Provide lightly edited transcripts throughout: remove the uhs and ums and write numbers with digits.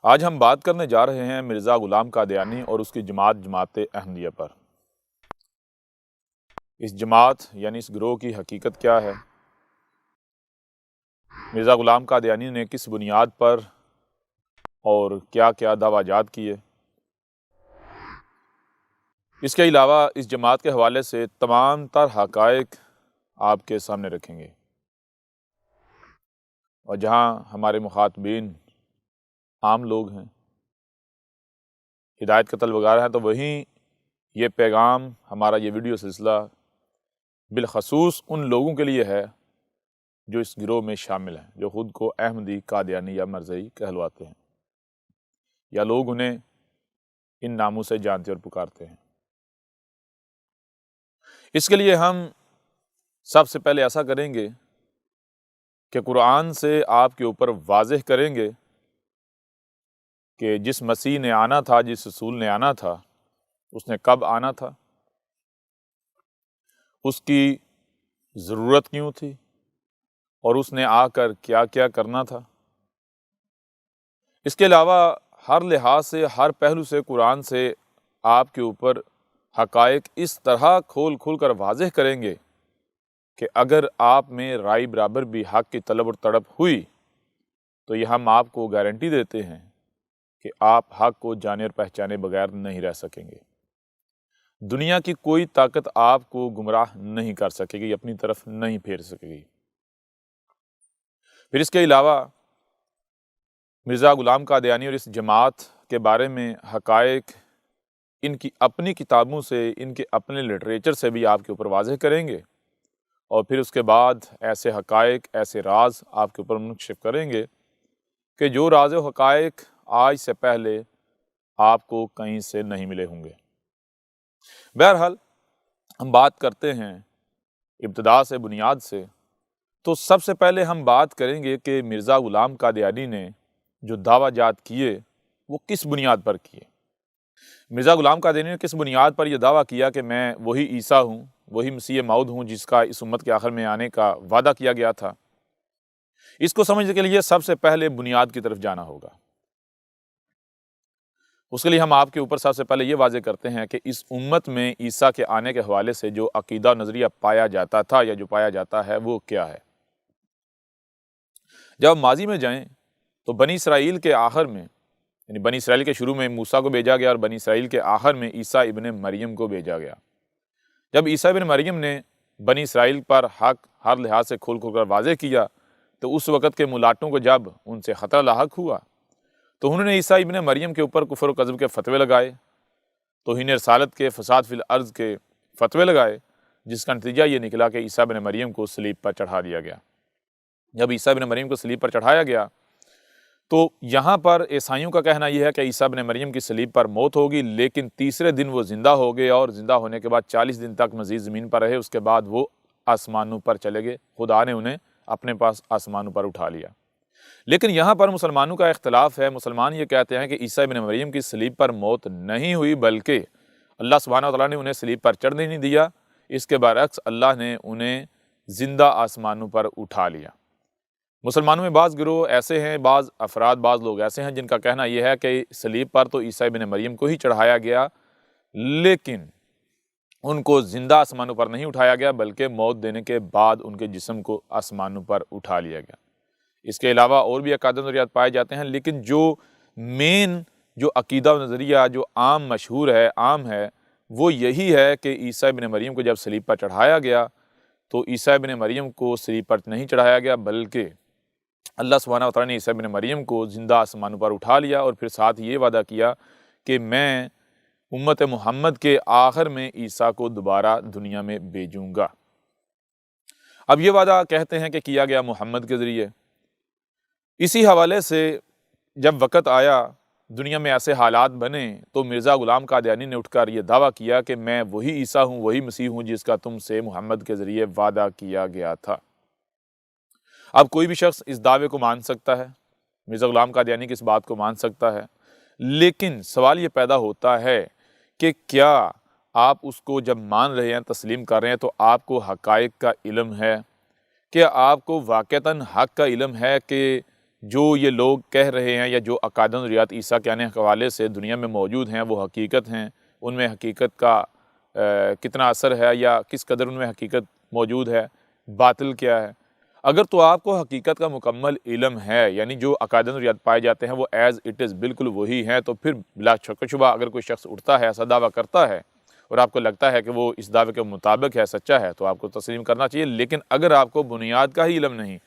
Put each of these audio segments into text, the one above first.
آج ہم بات کرنے جا رہے ہیں مرزا غلام قادیانی اور اس کی جماعت احمدیہ پر۔ اس جماعت یعنی اس گروہ کی حقیقت کیا ہے؟ مرزا غلام قادیانی نے کس بنیاد پر اور کیا کیا دعویٰ جات کیے؟ اس کے علاوہ اس جماعت کے حوالے سے تمام تر حقائق آپ کے سامنے رکھیں گے، اور جہاں ہمارے مخاطبین عام لوگ ہیں، ہدایت کا طلبگار ہیں، تو وہیں یہ پیغام، ہمارا یہ ویڈیو سلسلہ بالخصوص ان لوگوں کے لیے ہے جو اس گروہ میں شامل ہیں، جو خود کو احمدی، قادیانی یا مرزائی کہلواتے ہیں، یا لوگ انہیں ان ناموں سے جانتے اور پکارتے ہیں۔ اس کے لیے ہم سب سے پہلے ایسا کریں گے کہ قرآن سے آپ کے اوپر واضح کریں گے کہ جس مسیح نے آنا تھا، جس رسول نے آنا تھا، اس نے کب آنا تھا، اس کی ضرورت کیوں تھی، اور اس نے آ کر کیا کیا کرنا تھا۔ اس کے علاوہ ہر لحاظ سے، ہر پہلو سے قرآن سے آپ کے اوپر حقائق اس طرح کھول کھول کر واضح کریں گے کہ اگر آپ میں رائے برابر بھی حق کی طلب اور تڑپ ہوئی تو یہ ہم آپ کو گارنٹی دیتے ہیں کہ آپ حق کو جانے اور پہچانے بغیر نہیں رہ سکیں گے۔ دنیا کی کوئی طاقت آپ کو گمراہ نہیں کر سکے گی، اپنی طرف نہیں پھیر سکے گی۔ پھر اس کے علاوہ مرزا غلام قادیانی اور اس جماعت کے بارے میں حقائق ان کی اپنی کتابوں سے، ان کے اپنے لٹریچر سے بھی آپ کے اوپر واضح کریں گے، اور پھر اس کے بعد ایسے حقائق، ایسے راز آپ کے اوپر منکشف کریں گے کہ جو راز و حقائق آج سے پہلے آپ کو کہیں سے نہیں ملے ہوں گے۔ بہرحال ہم بات کرتے ہیں ابتدا سے، بنیاد سے۔ تو سب سے پہلے ہم بات کریں گے کہ مرزا غلام قادیانی نے جو دعویٰ جات کیے وہ کس بنیاد پر کیے۔ مرزا غلام قادیانی نے کس بنیاد پر یہ دعویٰ کیا کہ میں وہی عیسیٰ ہوں، وہی مسیح موعود ہوں جس کا اس امت کے آخر میں آنے کا وعدہ کیا گیا تھا؟ اس کو سمجھنے کے لیے سب سے پہلے بنیاد کی طرف جانا ہوگا۔ اس کے لیے ہم آپ کے اوپر سب سے پہلے یہ واضح کرتے ہیں کہ اس امت میں عیسیٰ کے آنے کے حوالے سے جو عقیدہ نظریہ پایا جاتا تھا یا جو پایا جاتا ہے وہ کیا ہے۔ جب ماضی میں جائیں تو بنی اسرائیل کے آخر میں، یعنی بنی اسرائیل کے شروع میں موسیٰ کو بھیجا گیا، اور بنی اسرائیل کے آخر میں عیسیٰ ابن مریم کو بھیجا گیا۔ جب عیسیٰ ابن مریم نے بنی اسرائیل پر حق ہر لحاظ سے کھول کھول کر واضح کیا، تو اس وقت کے ملاٹوں کو جب ان سے خطرہ لاحق ہوا تو انہوں نے عیسیٰ ابن مریم کے اوپر کفر و کذب کے فتوے لگائے، توہین رسالت کے، فساد فی الارض کے فتوے لگائے، جس کا نتیجہ یہ نکلا کہ عیسیٰ ابن مریم کو صلیب پر چڑھا دیا گیا۔ جب عیسیٰ ابن مریم کو صلیب پر چڑھایا گیا تو یہاں پر عیسائیوں کا کہنا یہ ہے کہ عیسیٰ ابن مریم کی صلیب پر موت ہوگی، لیکن تیسرے دن وہ زندہ ہو گئے، اور زندہ ہونے کے بعد 40 دن تک مزید زمین پر رہے، اس کے بعد وہ آسمانوں پر چلے گئے، خدا نے انہیں اپنے پاس آسمانوں پر اٹھا لیا۔ لیکن یہاں پر مسلمانوں کا اختلاف ہے۔ مسلمان یہ کہتے ہیں کہ عیسیٰ ابن مریم کی صلیب پر موت نہیں ہوئی، بلکہ اللہ سبحانہ و تعالیٰ نے انہیں صلیب پر چڑھنے نہیں دیا، اس کے برعکس اللہ نے انہیں زندہ آسمانوں پر اٹھا لیا۔ مسلمانوں میں بعض گروہ ایسے ہیں، بعض افراد، بعض لوگ ایسے ہیں جن کا کہنا یہ ہے کہ صلیب پر تو عیسیٰ ابن مریم کو ہی چڑھایا گیا، لیکن ان کو زندہ آسمانوں پر نہیں اٹھایا گیا، بلکہ موت دینے کے بعد ان کے جسم کو آسمانوں پر اٹھا لیا گیا۔ اس کے علاوہ اور بھی عقائد و نظریات پائے جاتے ہیں، لیکن جو مین، جو عقیدہ و نظریہ جو عام مشہور ہے، عام ہے، وہ یہی ہے کہ عیسیٰ ابن مریم کو جب صلیب پر چڑھایا گیا تو عیسیٰ ابن مریم کو صلیب پر نہیں چڑھایا گیا، بلکہ اللہ سبحانہ و تعالیٰ نے عیسیٰ ابن مریم کو زندہ آسمانوں پر اٹھا لیا، اور پھر ساتھ یہ وعدہ کیا کہ میں امت محمد کے آخر میں عیسیٰ کو دوبارہ دنیا میں بھیجوں گا۔ اب یہ وعدہ کہتے ہیں کہ کیا گیا محمد کے ذریعے۔ اسی حوالے سے جب وقت آیا، دنیا میں ایسے حالات بنے، تو مرزا غلام قادیانی نے اٹھ کر یہ دعویٰ کیا کہ میں وہی عیسیٰ ہوں، وہی مسیح ہوں جس کا تم سے محمد کے ذریعے وعدہ کیا گیا تھا۔ اب کوئی بھی شخص اس دعوے کو مان سکتا ہے، مرزا غلام قادیانی کی اس بات کو مان سکتا ہے، لیکن سوال یہ پیدا ہوتا ہے کہ کیا آپ اس کو جب مان رہے ہیں، تسلیم کر رہے ہیں، تو آپ کو حقائق کا علم ہے؟ کیا آپ کو واقعتاً حق کا علم ہے کہ جو یہ لوگ کہہ رہے ہیں یا جو عقائد و نظریات عیسیٰ کے آنے کے حوالے سے دنیا میں موجود ہیں وہ حقیقت ہیں، ان میں حقیقت کا کتنا اثر ہے یا کس قدر ان میں حقیقت موجود ہے، باطل کیا ہے۔ اگر تو آپ کو حقیقت کا مکمل علم ہے، یعنی جو عقائد و نظریات پائے جاتے ہیں وہ ایز اٹ از بالکل وہی ہیں، تو پھر بلا شک و شبہ اگر کوئی شخص اٹھتا ہے، ایسا دعویٰ کرتا ہے اور آپ کو لگتا ہے کہ وہ اس دعوے کے مطابق ہے، سچا ہے، تو آپ کو تسلیم کرنا چاہیے۔ لیکن اگر آپ کو بنیاد کا ہی علم نہیں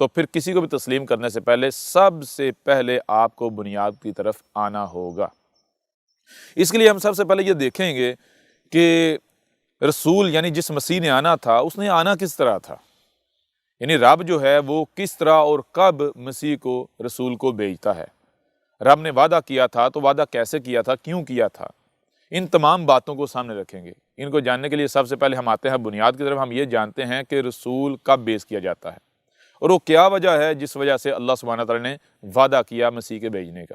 تو پھر کسی کو بھی تسلیم کرنے سے پہلے سب سے پہلے آپ کو بنیاد کی طرف آنا ہوگا۔ اس کے لیے ہم سب سے پہلے یہ دیکھیں گے کہ رسول یعنی جس مسیح نے آنا تھا اس نے آنا کس طرح تھا، یعنی رب جو ہے وہ کس طرح اور کب مسیح کو رسول کو بھیجتا ہے۔ رب نے وعدہ کیا تھا تو وعدہ کیسے کیا تھا، کیوں کیا تھا، ان تمام باتوں کو سامنے رکھیں گے۔ ان کو جاننے کے لیے سب سے پہلے ہم آتے ہیں بنیاد کی طرف۔ ہم یہ جانتے ہیں کہ رسول کب بیس کیا جاتا ہے اور وہ کیا وجہ ہے جس وجہ سے اللہ سبحانہ تعالیٰ نے وعدہ کیا مسیح کے بھیجنے کا۔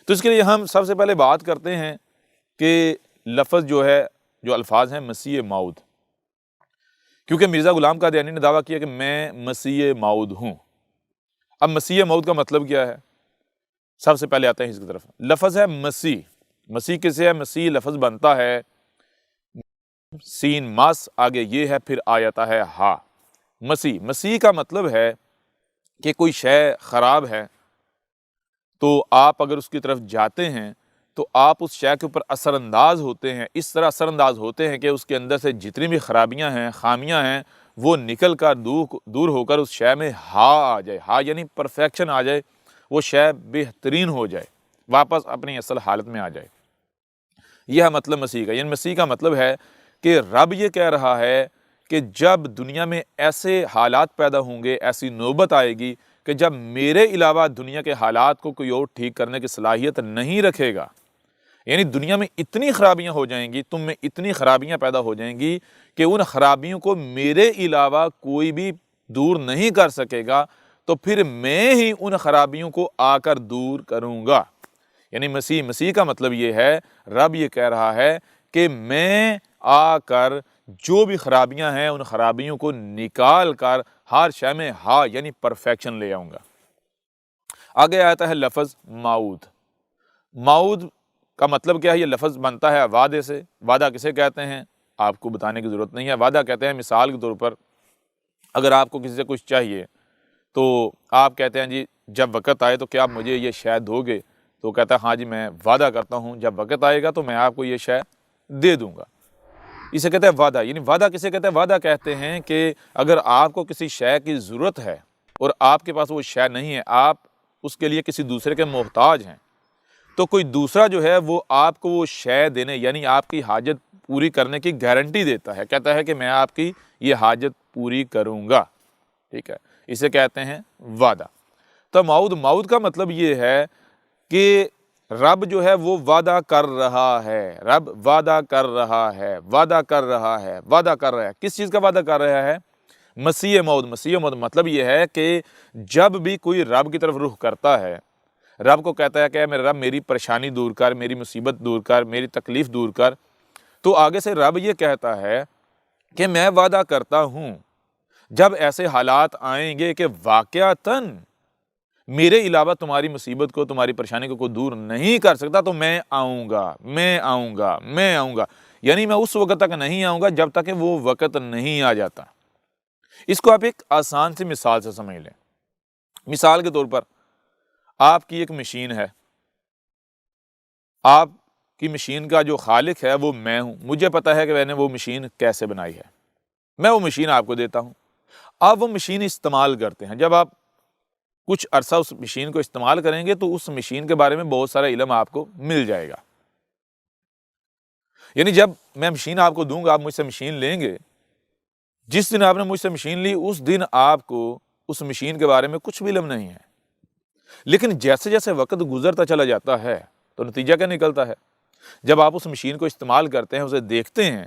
تو اس کے لیے ہم سب سے پہلے بات کرتے ہیں کہ لفظ جو ہے، جو الفاظ ہیں مسیح موعود، کیونکہ مرزا غلام قادیانی نے دعویٰ کیا کہ میں مسیح موعود ہوں۔ اب مسیح موعود کا مطلب کیا ہے، سب سے پہلے آتے ہیں اس کی طرف۔ لفظ ہے مسیح، مسیح کسے ہے، مسیح لفظ بنتا ہے سین ماس، آگے یہ ہے، پھر آ جاتا ہے ہا۔ مسیح، مسیح کا مطلب ہے کہ کوئی شے خراب ہے تو آپ اگر اس کی طرف جاتے ہیں تو آپ اس شے کے اوپر اثر انداز ہوتے ہیں، اس طرح اثر انداز ہوتے ہیں کہ اس کے اندر سے جتنی بھی خرابیاں ہیں، خامیاں ہیں، وہ نکل کر دور ہو کر اس شے میں ہا آ جائے۔ ہا یعنی پرفیکشن آ جائے، وہ شے بہترین ہو جائے، واپس اپنی اصل حالت میں آ جائے۔ یہ ہے مطلب مسیح کا۔ یعنی مسیح کا مطلب ہے کہ رب یہ کہہ رہا ہے کہ جب دنیا میں ایسے حالات پیدا ہوں گے، ایسی نوبت آئے گی کہ جب میرے علاوہ دنیا کے حالات کو کوئی اور ٹھیک کرنے کی صلاحیت نہیں رکھے گا، یعنی دنیا میں اتنی خرابیاں ہو جائیں گی، تم میں اتنی خرابیاں پیدا ہو جائیں گی کہ ان خرابیوں کو میرے علاوہ کوئی بھی دور نہیں کر سکے گا، تو پھر میں ہی ان خرابیوں کو آ کر دور کروں گا۔ یعنی مسیح کا مطلب یہ ہے، رب یہ کہہ رہا ہے کہ میں آ کر جو بھی خرابیاں ہیں ان خرابیوں کو نکال کر ہر شے میں ہا یعنی پرفیکشن لے آؤں گا۔ آگے آتا ہے لفظ موعود۔ موعود کا مطلب کیا ہے، یہ لفظ بنتا ہے وعدے سے۔ وعدہ کسے کہتے ہیں آپ کو بتانے کی ضرورت نہیں ہے۔ وعدہ کہتے ہیں، مثال کے طور پر اگر آپ کو کسی سے کچھ چاہیے تو آپ کہتے ہیں جی جب وقت آئے تو کیا آپ مجھے یہ شے دو گے، تو کہتا ہے ہاں جی میں وعدہ کرتا ہوں جب وقت آئے گا تو میں آپ کو یہ شے دے دوں گا۔ اسے کہتے ہیں وعدہ۔ یعنی وعدہ کسے کہتے ہیں، وعدہ کہتے ہیں کہ اگر آپ کو کسی شے کی ضرورت ہے اور آپ کے پاس وہ شے نہیں ہے، آپ اس کے لیے کسی دوسرے کے محتاج ہیں، تو کوئی دوسرا جو ہے وہ آپ کو وہ شے دینے یعنی آپ کی حاجت پوری کرنے کی گارنٹی دیتا ہے، کہتا ہے کہ میں آپ کی یہ حاجت پوری کروں گا، ٹھیک ہے، اسے کہتے ہیں وعدہ۔ تو موعود کا مطلب یہ ہے کہ رب جو ہے وہ وعدہ کر رہا ہے، رب وعدہ کر رہا ہے، وعدہ کر رہا ہے، وعدہ کر رہا ہے۔ کس چیز کا وعدہ کر رہا ہے، مسیح موعود مطلب یہ ہے کہ جب بھی کوئی رب کی طرف رخ کرتا ہے، رب کو کہتا ہے کہ میرے رب میری پریشانی دور کر، میری مصیبت دور کر، میری تکلیف دور کر، تو آگے سے رب یہ کہتا ہے کہ میں وعدہ کرتا ہوں جب ایسے حالات آئیں گے کہ واقعتاً میرے علاوہ تمہاری مصیبت کو، تمہاری پریشانی کو کوئی دور نہیں کر سکتا، تو میں آؤں گا، میں آؤں گا، میں آؤں گا۔ یعنی میں اس وقت تک نہیں آؤں گا جب تک کہ وہ وقت نہیں آ جاتا۔ اس کو آپ ایک آسان سی مثال سے سمجھ لیں۔ مثال کے طور پر آپ کی ایک مشین ہے، آپ کی مشین کا جو خالق ہے وہ میں ہوں، مجھے پتا ہے کہ میں نے وہ مشین کیسے بنائی ہے، میں وہ مشین آپ کو دیتا ہوں، آپ وہ مشین استعمال کرتے ہیں۔ جب آپ کچھ عرصہ اس مشین کو استعمال کریں گے تو اس مشین کے بارے میں بہت سارا علم آپ کو مل جائے گا۔ یعنی جب میں مشین آپ کو دوں گا، آپ مجھ سے مشین لیں گے، جس دن آپ نے مجھ سے مشین لی اس دن آپ کو اس مشین کے بارے میں کچھ بھی علم نہیں ہے، لیکن جیسے جیسے وقت گزرتا چلا جاتا ہے تو نتیجہ کیا نکلتا ہے، جب آپ اس مشین کو استعمال کرتے ہیں، اسے دیکھتے ہیں،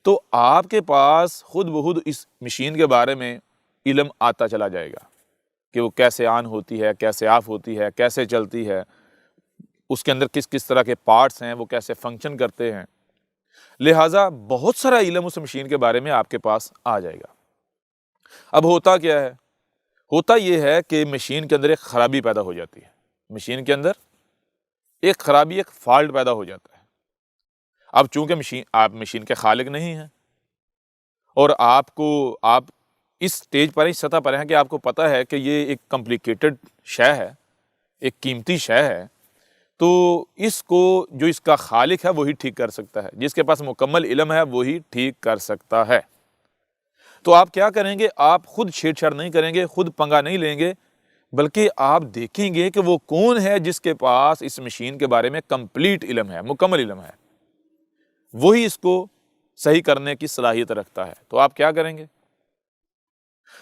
تو آپ کے پاس خود بخود اس مشین کے بارے میں علم آتا چلا جائے گا کہ وہ کیسے آن ہوتی ہے، کیسے آف ہوتی ہے، کیسے چلتی ہے، اس کے اندر کس کس طرح کے پارٹس ہیں، وہ کیسے فنکشن کرتے ہیں۔ لہٰذا بہت سارا علم اس مشین کے بارے میں آپ کے پاس آ جائے گا۔ اب ہوتا کیا ہے، ہوتا یہ ہے کہ مشین کے اندر ایک خرابی پیدا ہو جاتی ہے، مشین کے اندر ایک خرابی، ایک فالٹ پیدا ہو جاتا ہے۔ اب چونکہ آپ مشین کے خالق نہیں ہیں، اور آپ اس سٹیج پر، اس سطح پر ہیں کہ آپ کو پتہ ہے کہ یہ ایک کمپلیکیٹڈ شے ہے، ایک قیمتی شے ہے، تو اس کو جو اس کا خالق ہے وہی ٹھیک کر سکتا ہے، جس کے پاس مکمل علم ہے وہی ٹھیک کر سکتا ہے۔ تو آپ کیا کریں گے؟ آپ خود چھیڑ چھاڑ نہیں کریں گے، خود پنگا نہیں لیں گے، بلکہ آپ دیکھیں گے کہ وہ کون ہے جس کے پاس اس مشین کے بارے میں کمپلیٹ علم ہے، مکمل علم ہے، وہی اس کو صحیح کرنے کی صلاحیت رکھتا ہے۔ تو آپ کیا کریں گے؟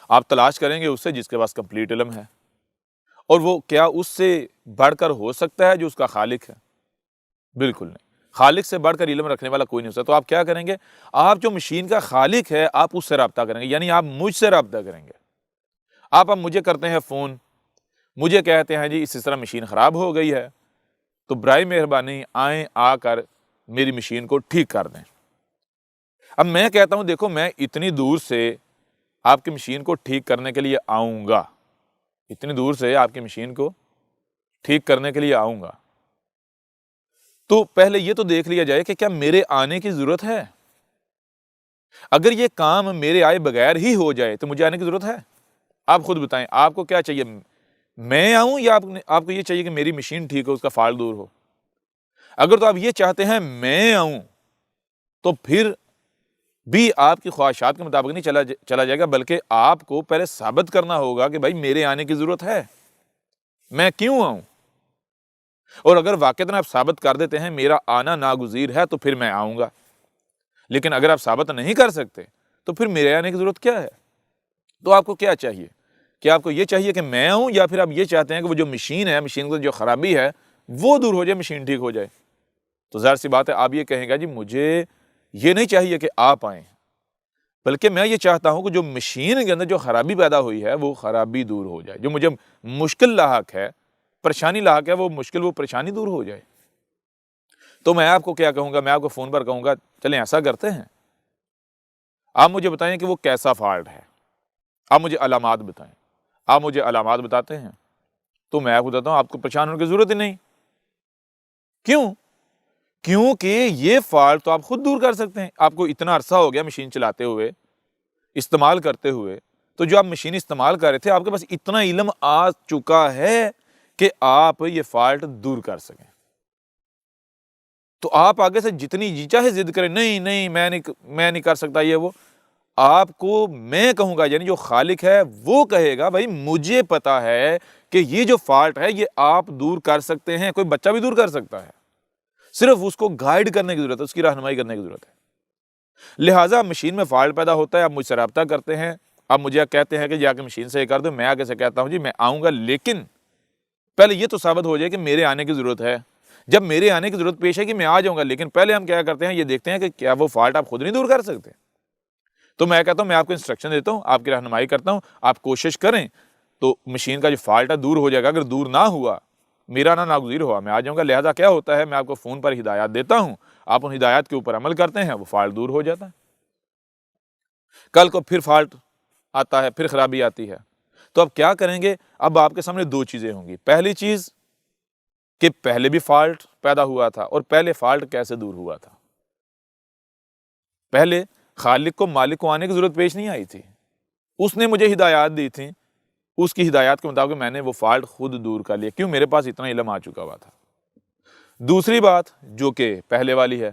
آپ تلاش کریں گے اس سے جس کے پاس کمپلیٹ علم ہے، اور وہ کیا اس سے بڑھ کر ہو سکتا ہے جو اس کا خالق ہے؟ بالکل نہیں، خالق سے بڑھ کر علم رکھنے والا کوئی نہیں ہو سکتا۔ تو آپ کیا کریں گے؟ آپ جو مشین کا خالق ہے آپ اس سے رابطہ کریں گے، یعنی آپ مجھ سے رابطہ کریں گے۔ آپ اب مجھے کرتے ہیں فون، مجھے کہتے ہیں جی اس طرح مشین خراب ہو گئی ہے، تو برائے مہربانی آئیں، آ کر میری مشین کو ٹھیک کر دیں۔ اب میں کہتا ہوں دیکھو میں اتنی دور سے آپ کی مشین کو ٹھیک کرنے کے لیے آؤں گا، اتنی دور سے آپ کی مشین کو ٹھیک کرنے کے لیے آؤں گا، تو پہلے یہ تو دیکھ لیا جائے کہ کیا میرے آنے کی ضرورت ہے؟ اگر یہ کام میرے آئے بغیر ہی ہو جائے تو مجھے آنے کی ضرورت ہے؟ آپ خود بتائیں، آپ کو کیا چاہیے؟ میں آؤں یا آپ کو یہ چاہیے کہ میری مشین ٹھیک ہو، اس کا فالٹ دور ہو؟ اگر تو آپ یہ چاہتے ہیں میں آؤں، تو پھر بھی آپ کی خواہشات کے مطابق نہیں چلا جائے گا، بلکہ آپ کو پہلے ثابت کرنا ہوگا کہ بھائی میرے آنے کی ضرورت ہے، میں کیوں آؤں؟ اور اگر واقعتاً آپ ثابت کر دیتے ہیں میرا آنا ناگزیر ہے تو پھر میں آؤں گا، لیکن اگر آپ ثابت نہیں کر سکتے تو پھر میرے آنے کی ضرورت کیا ہے؟ تو آپ کو کیا چاہیے؟ کیا آپ کو یہ چاہیے کہ میں آؤں، یا پھر آپ یہ چاہتے ہیں کہ وہ جو مشین ہے، مشین کو جو خرابی ہے وہ دور ہو جائے، مشین ٹھیک ہو جائے؟ تو ظاہر سی بات ہے آپ یہ کہیں گا جی مجھے یہ نہیں چاہیے کہ آپ آئیں، بلکہ میں یہ چاہتا ہوں کہ جو مشین کے اندر جو خرابی پیدا ہوئی ہے وہ خرابی دور ہو جائے، جو مجھے مشکل لاحق ہے، پریشانی لاحق ہے، وہ پریشانی دور ہو جائے۔ تو میں آپ کو کیا کہوں گا؟ میں آپ کو فون پر کہوں گا چلیں ایسا کرتے ہیں، آپ مجھے بتائیں کہ وہ کیسا فالٹ ہے، آپ مجھے علامات بتائیں۔ آپ مجھے علامات بتاتے ہیں تو میں آپ کو بتاتا ہوں آپ کو پریشان ہونے کی ضرورت ہی نہیں۔ کیوں؟ کیونکہ یہ فالٹ تو آپ خود دور کر سکتے ہیں۔ آپ کو اتنا عرصہ ہو گیا مشین چلاتے ہوئے، استعمال کرتے ہوئے، تو جو آپ مشین استعمال کر رہے تھے آپ کے پاس اتنا علم آ چکا ہے کہ آپ یہ فالٹ دور کر سکیں۔ تو آپ آگے سے جتنی جی چاہے ضد کریں، نہیں میں نہیں کر سکتا یہ وہ، آپ کو میں کہوں گا، یعنی جو خالق ہے وہ کہے گا بھائی مجھے پتا ہے کہ یہ جو فالٹ ہے یہ آپ دور کر سکتے ہیں، کوئی بچہ بھی دور کر سکتا ہے، صرف اس کو گائیڈ کرنے کی ضرورت ہے، اس کی رہنمائی کرنے کی ضرورت ہے۔ لہٰذا مشین میں فالٹ پیدا ہوتا ہے، آپ مجھ سے رابطہ کرتے ہیں، آپ مجھے کہتے ہیں کہ جا کے مشین سے یہ کر دو، میں آگے سے کہتا ہوں جی میں آؤں گا، لیکن پہلے یہ تو ثابت ہو جائے کہ میرے آنے کی ضرورت ہے۔ جب میرے آنے کی ضرورت پیش ہے کہ میں آ جاؤں گا، لیکن پہلے ہم کیا کرتے ہیں، یہ دیکھتے ہیں کہ کیا وہ فالٹ آپ خود نہیں دور کر سکتے۔ تو میں کہتا ہوں میں آپ کو انسٹرکشن دیتا ہوں، آپ کی رہنمائی کرتا ہوں، آپ کوشش کریں تو مشین کا جو فالٹ ہے دور ہو جائے گا۔ اگر دور نہ ہوا، میرا ناگزیر ہوا، میں آ جاؤں گا۔ لہٰذا کیا ہوتا ہے، میں آپ کو فون پر ہدایات دیتا ہوں، آپ ان ہدایات کے اوپر عمل کرتے ہیں، وہ فالٹ دور ہو جاتا ہے۔ کل کو پھر فالٹ آتا ہے، پھر خرابی آتی ہے، تو اب کیا کریں گے؟ اب آپ کے سامنے دو چیزیں ہوں گی۔ پہلی چیز کہ پہلے بھی فالٹ پیدا ہوا تھا، اور پہلے فالٹ کیسے دور ہوا تھا؟ پہلے خالق کو، مالک کو آنے کی ضرورت پیش نہیں آئی تھی، اس نے مجھے ہدایات دی تھی، اس کی ہدایات کے مطابق میں نے وہ فالٹ خود دور کر لیا، کیوں؟ میرے پاس اتنا علم آ چکا ہوا تھا۔ دوسری بات جو کہ پہلے والی ہے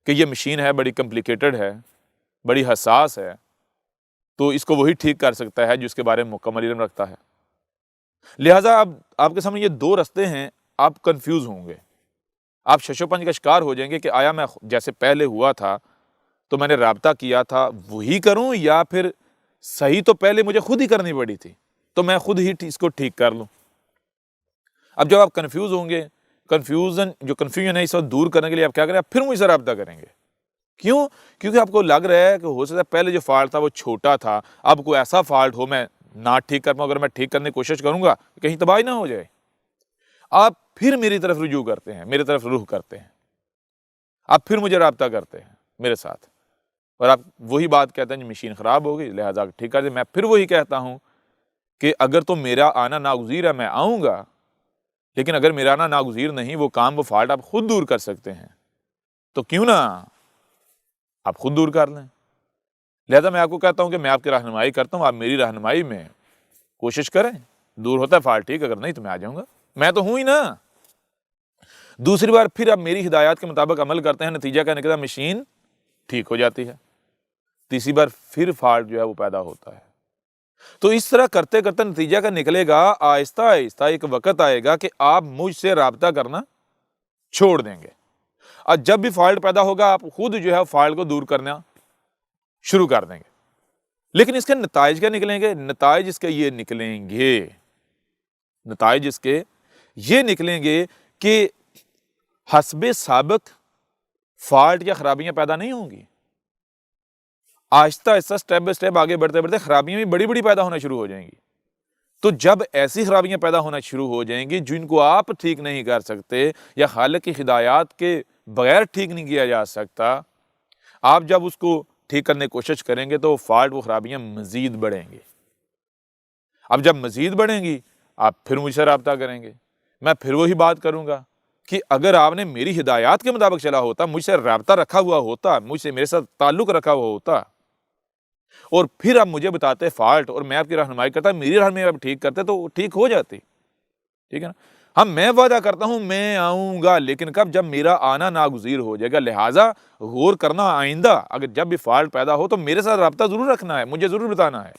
کہ یہ مشین ہے، بڑی کمپلیکیٹڈ ہے، بڑی حساس ہے، تو اس کو وہی ٹھیک کر سکتا ہے جو اس کے بارے میں مکمل علم رکھتا ہے۔ لہٰذا اب آپ کے سامنے یہ دو رستے ہیں، آپ کنفیوز ہوں گے، آپ شش و پنج کا شکار ہو جائیں گے کہ آیا میں جیسے پہلے ہوا تھا تو میں نے رابطہ کیا تھا وہی کروں، یا پھر صحیح تو پہلے مجھے خود ہی کرنی پڑی تھی تو میں خود ہی اس کو ٹھیک کر لوں۔ اب جب آپ کنفیوز ہوں گے، کنفیوژن ہے اس وقت دور کرنے کے لیے آپ کیا کریں؟ آپ پھر مجھ سے رابطہ کریں گے۔ کیوں؟ کیونکہ آپ کو لگ رہا ہے کہ ہو سکتا ہے پہلے جو فالٹ تھا وہ چھوٹا تھا، اب کوئی ایسا فالٹ ہو میں نہ ٹھیک کر پاؤں، اگر میں ٹھیک کرنے کی کوشش کروں گا کہیں تباہی نہ ہو جائے۔ آپ پھر میری طرف رجوع کرتے ہیں، میری طرف رخ کرتے ہیں، آپ پھر مجھے رابطہ کرتے ہیں میرے ساتھ، اور آپ وہی بات کہتے ہیں مشین خراب ہو گئی لہٰذا ٹھیک کر دیں۔ میں پھر وہی کہتا ہوں کہ اگر تو میرا آنا ناگزیر ہے میں آؤں گا، لیکن اگر میرا آنا ناگزیر نہیں، وہ کام وہ فالٹ آپ خود دور کر سکتے ہیں، تو کیوں نہ آپ خود دور کر لیں۔ لہذا میں آپ کو کہتا ہوں کہ میں آپ کی رہنمائی کرتا ہوں، آپ میری رہنمائی میں کوشش کریں، دور ہوتا ہے فالٹ ٹھیک، اگر نہیں تو میں آ جاؤں گا، میں تو ہوں ہی نا۔ دوسری بار پھر آپ میری ہدایات کے مطابق عمل کرتے ہیں، نتیجہ کیا نکلتا ہے؟ مشین ٹھیک ہو جاتی ہے۔ تیسری بار پھر فالٹ جو ہے وہ پیدا ہوتا ہے۔ تو اس طرح کرتے کرتے نتیجہ کا نکلے گا، آہستہ آہستہ ایک وقت آئے گا کہ آپ مجھ سے رابطہ کرنا چھوڑ دیں گے، اور جب بھی فالٹ پیدا ہوگا آپ خود جو ہے فالٹ کو دور کرنا شروع کر دیں گے۔ لیکن اس کے نتائج کیا نکلیں گے؟ نتائج اس کے یہ نکلیں گے، نتائج اس کے یہ نکلیں گے کہ حسب سابق فالٹ یا خرابیاں پیدا نہیں ہوں گی، آہستہ آہستہ سٹیپ بائی سٹیپ آگے بڑھتے بڑھتے خرابیاں بھی بڑی بڑی پیدا ہونا شروع ہو جائیں گی۔ تو جب ایسی خرابیاں پیدا ہونا شروع ہو جائیں گی جن کو آپ ٹھیک نہیں کر سکتے یا خالق کی ہدایات کے بغیر ٹھیک نہیں کیا جا سکتا، آپ جب اس کو ٹھیک کرنے کی کوشش کریں گے تو فالٹ، وہ خرابیاں مزید بڑھیں گی۔ اب جب مزید بڑھیں گی آپ پھر مجھ سے رابطہ کریں گے، میں پھر وہی بات کروں گا کہ اگر آپ نے میری ہدایات کے مطابق چلا ہوتا، مجھ سے رابطہ رکھا ہوا ہوتا، مجھ سے میرے ساتھ تعلق رکھا ہوا ہوتا، اور پھر آپ مجھے بتاتے فالٹ اور میں آپ کی رہنمائی کرتا، میری رہنمائی آپ ٹھیک کرتے تو ٹھیک ہو جاتی، ٹھیک ہے نا۔ ہم میں وعدہ کرتا ہوں میں آؤں گا، لیکن کب؟ جب میرا آنا ناگزیر ہو جائے گا۔ لہٰذا غور کرنا، آئندہ اگر جب بھی فالٹ پیدا ہو تو میرے ساتھ رابطہ ضرور رکھنا ہے، مجھے ضرور بتانا ہے،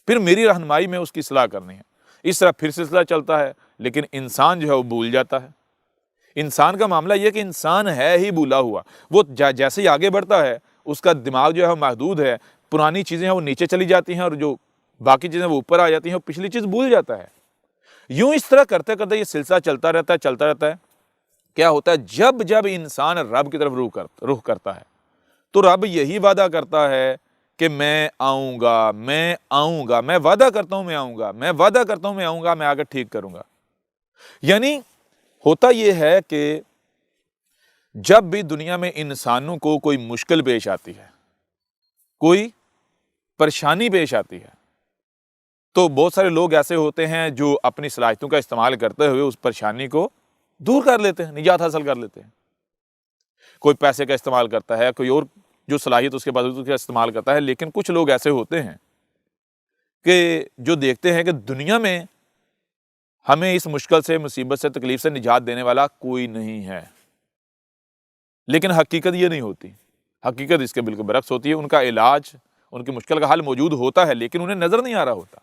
پھر میری رہنمائی میں اس کی اصلاح کرنی ہے۔ اس طرح پھر سلسلہ چلتا ہے، لیکن انسان جو ہے وہ بھول جاتا ہے۔ انسان کا معاملہ یہ کہ انسان ہے ہی بھولا ہوا، وہ جیسے ہی آگے بڑھتا ہے اس کا دماغ جو ہے وہ محدود ہے، پرانی چیزیں ہیں وہ نیچے چلی جاتی ہیں اور جو باقی چیزیں وہ اوپر آ جاتی ہیں، وہ پچھلی چیز بھول جاتا ہے۔ یوں اس طرح کرتے کرتے یہ سلسلہ چلتا رہتا ہے۔ کیا ہوتا ہے؟ جب جب انسان رب کی طرف رخ کرتا ہے تو رب یہی وعدہ کرتا ہے کہ میں آؤں گا، میں آؤں گا، میں وعدہ کرتا ہوں میں آؤں گا، میں وعدہ کرتا ہوں میں آؤں گا، میں آ کر ٹھیک کروں گا۔ یعنی ہوتا یہ ہے کہ جب بھی دنیا میں انسانوں کو کوئی مشکل پیش آتی ہے، کوئی پریشانی پیش آتی ہے، تو بہت سارے لوگ ایسے ہوتے ہیں جو اپنی صلاحیتوں کا استعمال کرتے ہوئے اس پریشانی کو دور کر لیتے ہیں، نجات حاصل کر لیتے ہیں۔ کوئی پیسے کا استعمال کرتا ہے، کوئی اور جو صلاحیت اس کے بعد اس کا استعمال کرتا ہے، لیکن کچھ لوگ ایسے ہوتے ہیں کہ جو دیکھتے ہیں کہ دنیا میں ہمیں اس مشکل سے، مصیبت سے، تکلیف سے نجات دینے والا کوئی نہیں ہے، لیکن حقیقت یہ نہیں ہوتی۔ حقیقت اس کے بالکل برعکس ہوتی ہے۔ ان کا علاج، ان کی مشکل کا حل موجود ہوتا ہے، لیکن انہیں نظر نہیں آ رہا ہوتا۔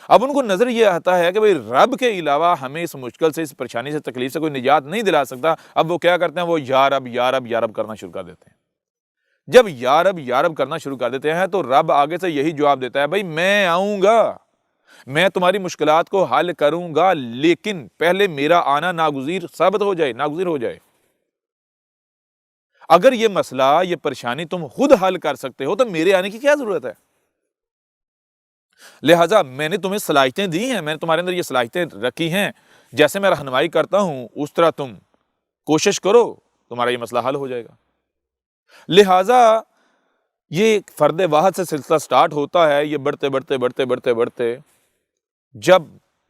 اب ان کو نظر یہ آتا ہے کہ بھئی رب کے علاوہ ہمیں اس مشکل سے، اس پریشانی سے، تکلیف سے کوئی نجات نہیں دلا سکتا۔ اب وہ کیا کرتے ہیں؟ وہ یا رب یا رب یا رب کرنا شروع کر دیتے ہیں۔ جب یا رب کرنا شروع کر دیتے ہیں تو رب آگے سے یہی جواب دیتا ہے، بھئی میں آؤں گا، میں تمہاری مشکلات کو حل کروں گا، لیکن پہلے میرا آنا ناگزیر ثابت ہو جائے، ناگزیر ہو جائے۔ اگر یہ مسئلہ، یہ پریشانی تم خود حل کر سکتے ہو تو میرے آنے کی کیا ضرورت ہے؟ لہٰذا میں نے تمہیں صلاحیتیں دی ہیں، میں نے تمہارے اندر یہ صلاحیتیں رکھی ہیں، جیسے میں رہنمائی کرتا ہوں اس طرح تم کوشش کرو، تمہارا یہ مسئلہ حل ہو جائے گا۔ لہٰذا یہ فرد واحد سے سلسلہ سٹارٹ ہوتا ہے، یہ بڑھتے جب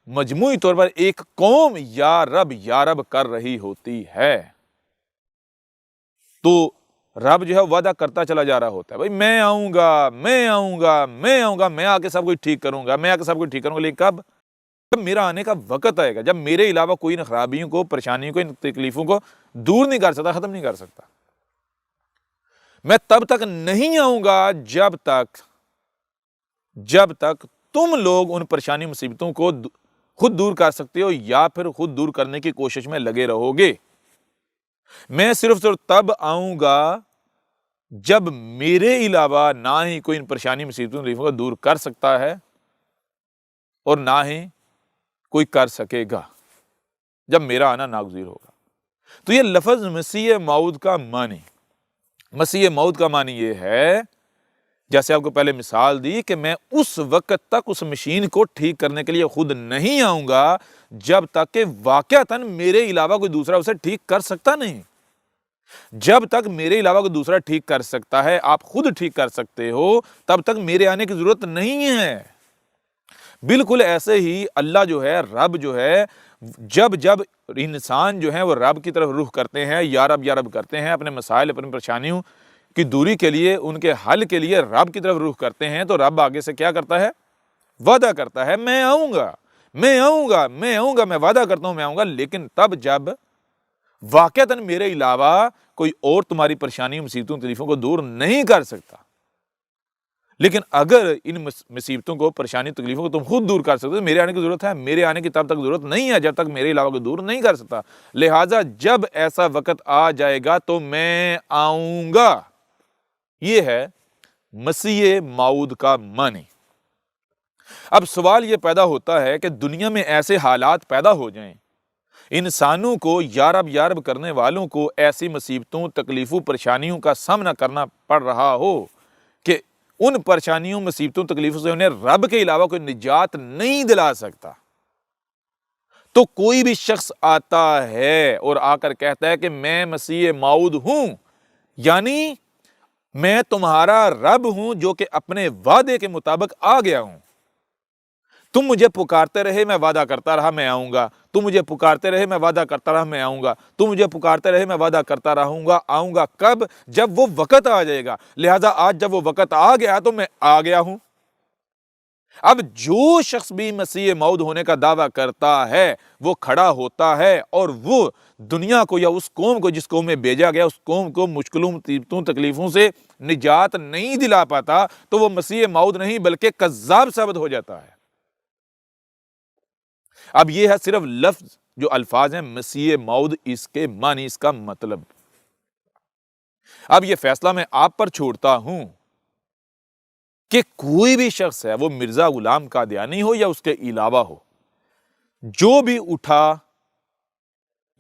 مجموعی طور پر ایک قوم یا رب کر رہی ہوتی ہے تو رب جو ہے وعدہ کرتا چلا جا رہا ہوتا ہے، بھائی میں آؤں گا، میں آؤں گا، میں آؤں گا، میں آ کے سب کچھ ٹھیک کروں گا، میں آ کے سب کچھ ٹھیک کروں گا، لیکن کب؟ جب میرا آنے کا وقت آئے گا، جب میرے علاوہ کوئی ان خرابیوں کو، پریشانیوں کو، ان تکلیفوں کو دور نہیں کر سکتا، ختم نہیں کر سکتا۔ میں تب تک نہیں آؤں گا جب تک تم لوگ ان پریشانی مصیبتوں کو خود دور کر سکتے ہو یا پھر خود دور کرنے کی کوشش میں لگے رہو گے۔ میں صرف تب آؤں گا جب میرے علاوہ نہ ہی کوئی ان پریشانی مصیبتوں کو دور کر سکتا ہے اور نہ ہی کوئی کر سکے گا، جب میرا آنا ناگزیر ہوگا۔ تو یہ لفظ مسیح موعود کا معنی، مسیح موعود کا معنی یہ ہے، جیسے آپ کو پہلے مثال دی کہ میں اس وقت تک اس مشین کو ٹھیک کرنے کے لیے خود نہیں آؤں گا جب تک کہ واقعتاً میرے علاوہ کوئی دوسرا اسے ٹھیک کر سکتا نہیں۔ جب تک میرے علاوہ کوئی دوسرا ٹھیک کر سکتا ہے، آپ خود ٹھیک کر سکتے ہو، تب تک میرے آنے کی ضرورت نہیں ہے۔ بالکل ایسے ہی اللہ جو ہے، رب جو ہے، جب انسان جو ہے وہ رب کی طرف رخ کرتے ہیں، یا رب کرتے ہیں، اپنے مسائل، اپنی پریشانیوں کی دوری کے لیے، ان کے حل کے لیے رب کی طرف رخ کرتے ہیں، تو رب آگے سے کیا کرتا ہے؟ وعدہ کرتا ہے، میں آؤں گا، میں وعدہ کرتا ہوں میں آؤں گا، لیکن تب جب واقعتاً میرے علاوہ کوئی اور تمہاری پریشانیوں، مصیبتوں، تکلیفوں کو دور نہیں کر سکتا۔ لیکن اگر ان مصیبتوں کو، پریشانی، تکلیفوں کو تم خود دور کر سکتے ہو، میرے آنے کی ضرورت ہے، میرے آنے کی تب تک ضرورت نہیں ہے جب تک میرے علاوہ کوئی دور نہیں کر سکتا، لہٰذا جب ایسا وقت آ جائے گا تو میں آؤں گا۔ یہ ہے مسیح موعود کا معنی۔ اب سوال یہ پیدا ہوتا ہے کہ دنیا میں ایسے حالات پیدا ہو جائیں، انسانوں کو، یا رب کرنے والوں کو ایسی مصیبتوں، تکلیفوں، پریشانیوں کا سامنا کرنا پڑ رہا ہو کہ ان پریشانیوں، مصیبتوں، تکلیفوں سے انہیں رب کے علاوہ کوئی نجات نہیں دلا سکتا، تو کوئی بھی شخص آتا ہے اور آ کر کہتا ہے کہ میں مسیح موعود ہوں، یعنی میں تمہارا رب ہوں جو کہ اپنے وعدے کے مطابق آ گیا ہوں، تم مجھے پکارتے رہے، میں وعدہ کرتا رہا میں آؤں گا، تم مجھے پکارتے رہے، میں وعدہ کرتا رہا میں آؤں گا، تم مجھے پکارتے رہے، میں وعدہ کرتا رہوں گا، آؤں گا کب؟ جب وہ وقت آ جائے گا، لہذا آج جب وہ وقت آ گیا تو میں آ گیا ہوں۔ اب جو شخص بھی مسیح موعود ہونے کا دعویٰ کرتا ہے، وہ کھڑا ہوتا ہے اور وہ دنیا کو یا اس قوم کو جس قوم میں بھیجا گیا، اس قوم کو مشکلوں، مصیبتوں، تکلیفوں سے نجات نہیں دلا پاتا، تو وہ مسیح موعود نہیں بلکہ کذاب ثابت ہو جاتا ہے۔ اب یہ ہے صرف لفظ، جو الفاظ ہیں مسیح موعود، اس کے معنی، اس کا مطلب۔ اب یہ فیصلہ میں آپ پر چھوڑتا ہوں کہ کوئی بھی شخص ہے، وہ مرزا غلام قادیانی ہو یا اس کے علاوہ ہو، جو بھی اٹھا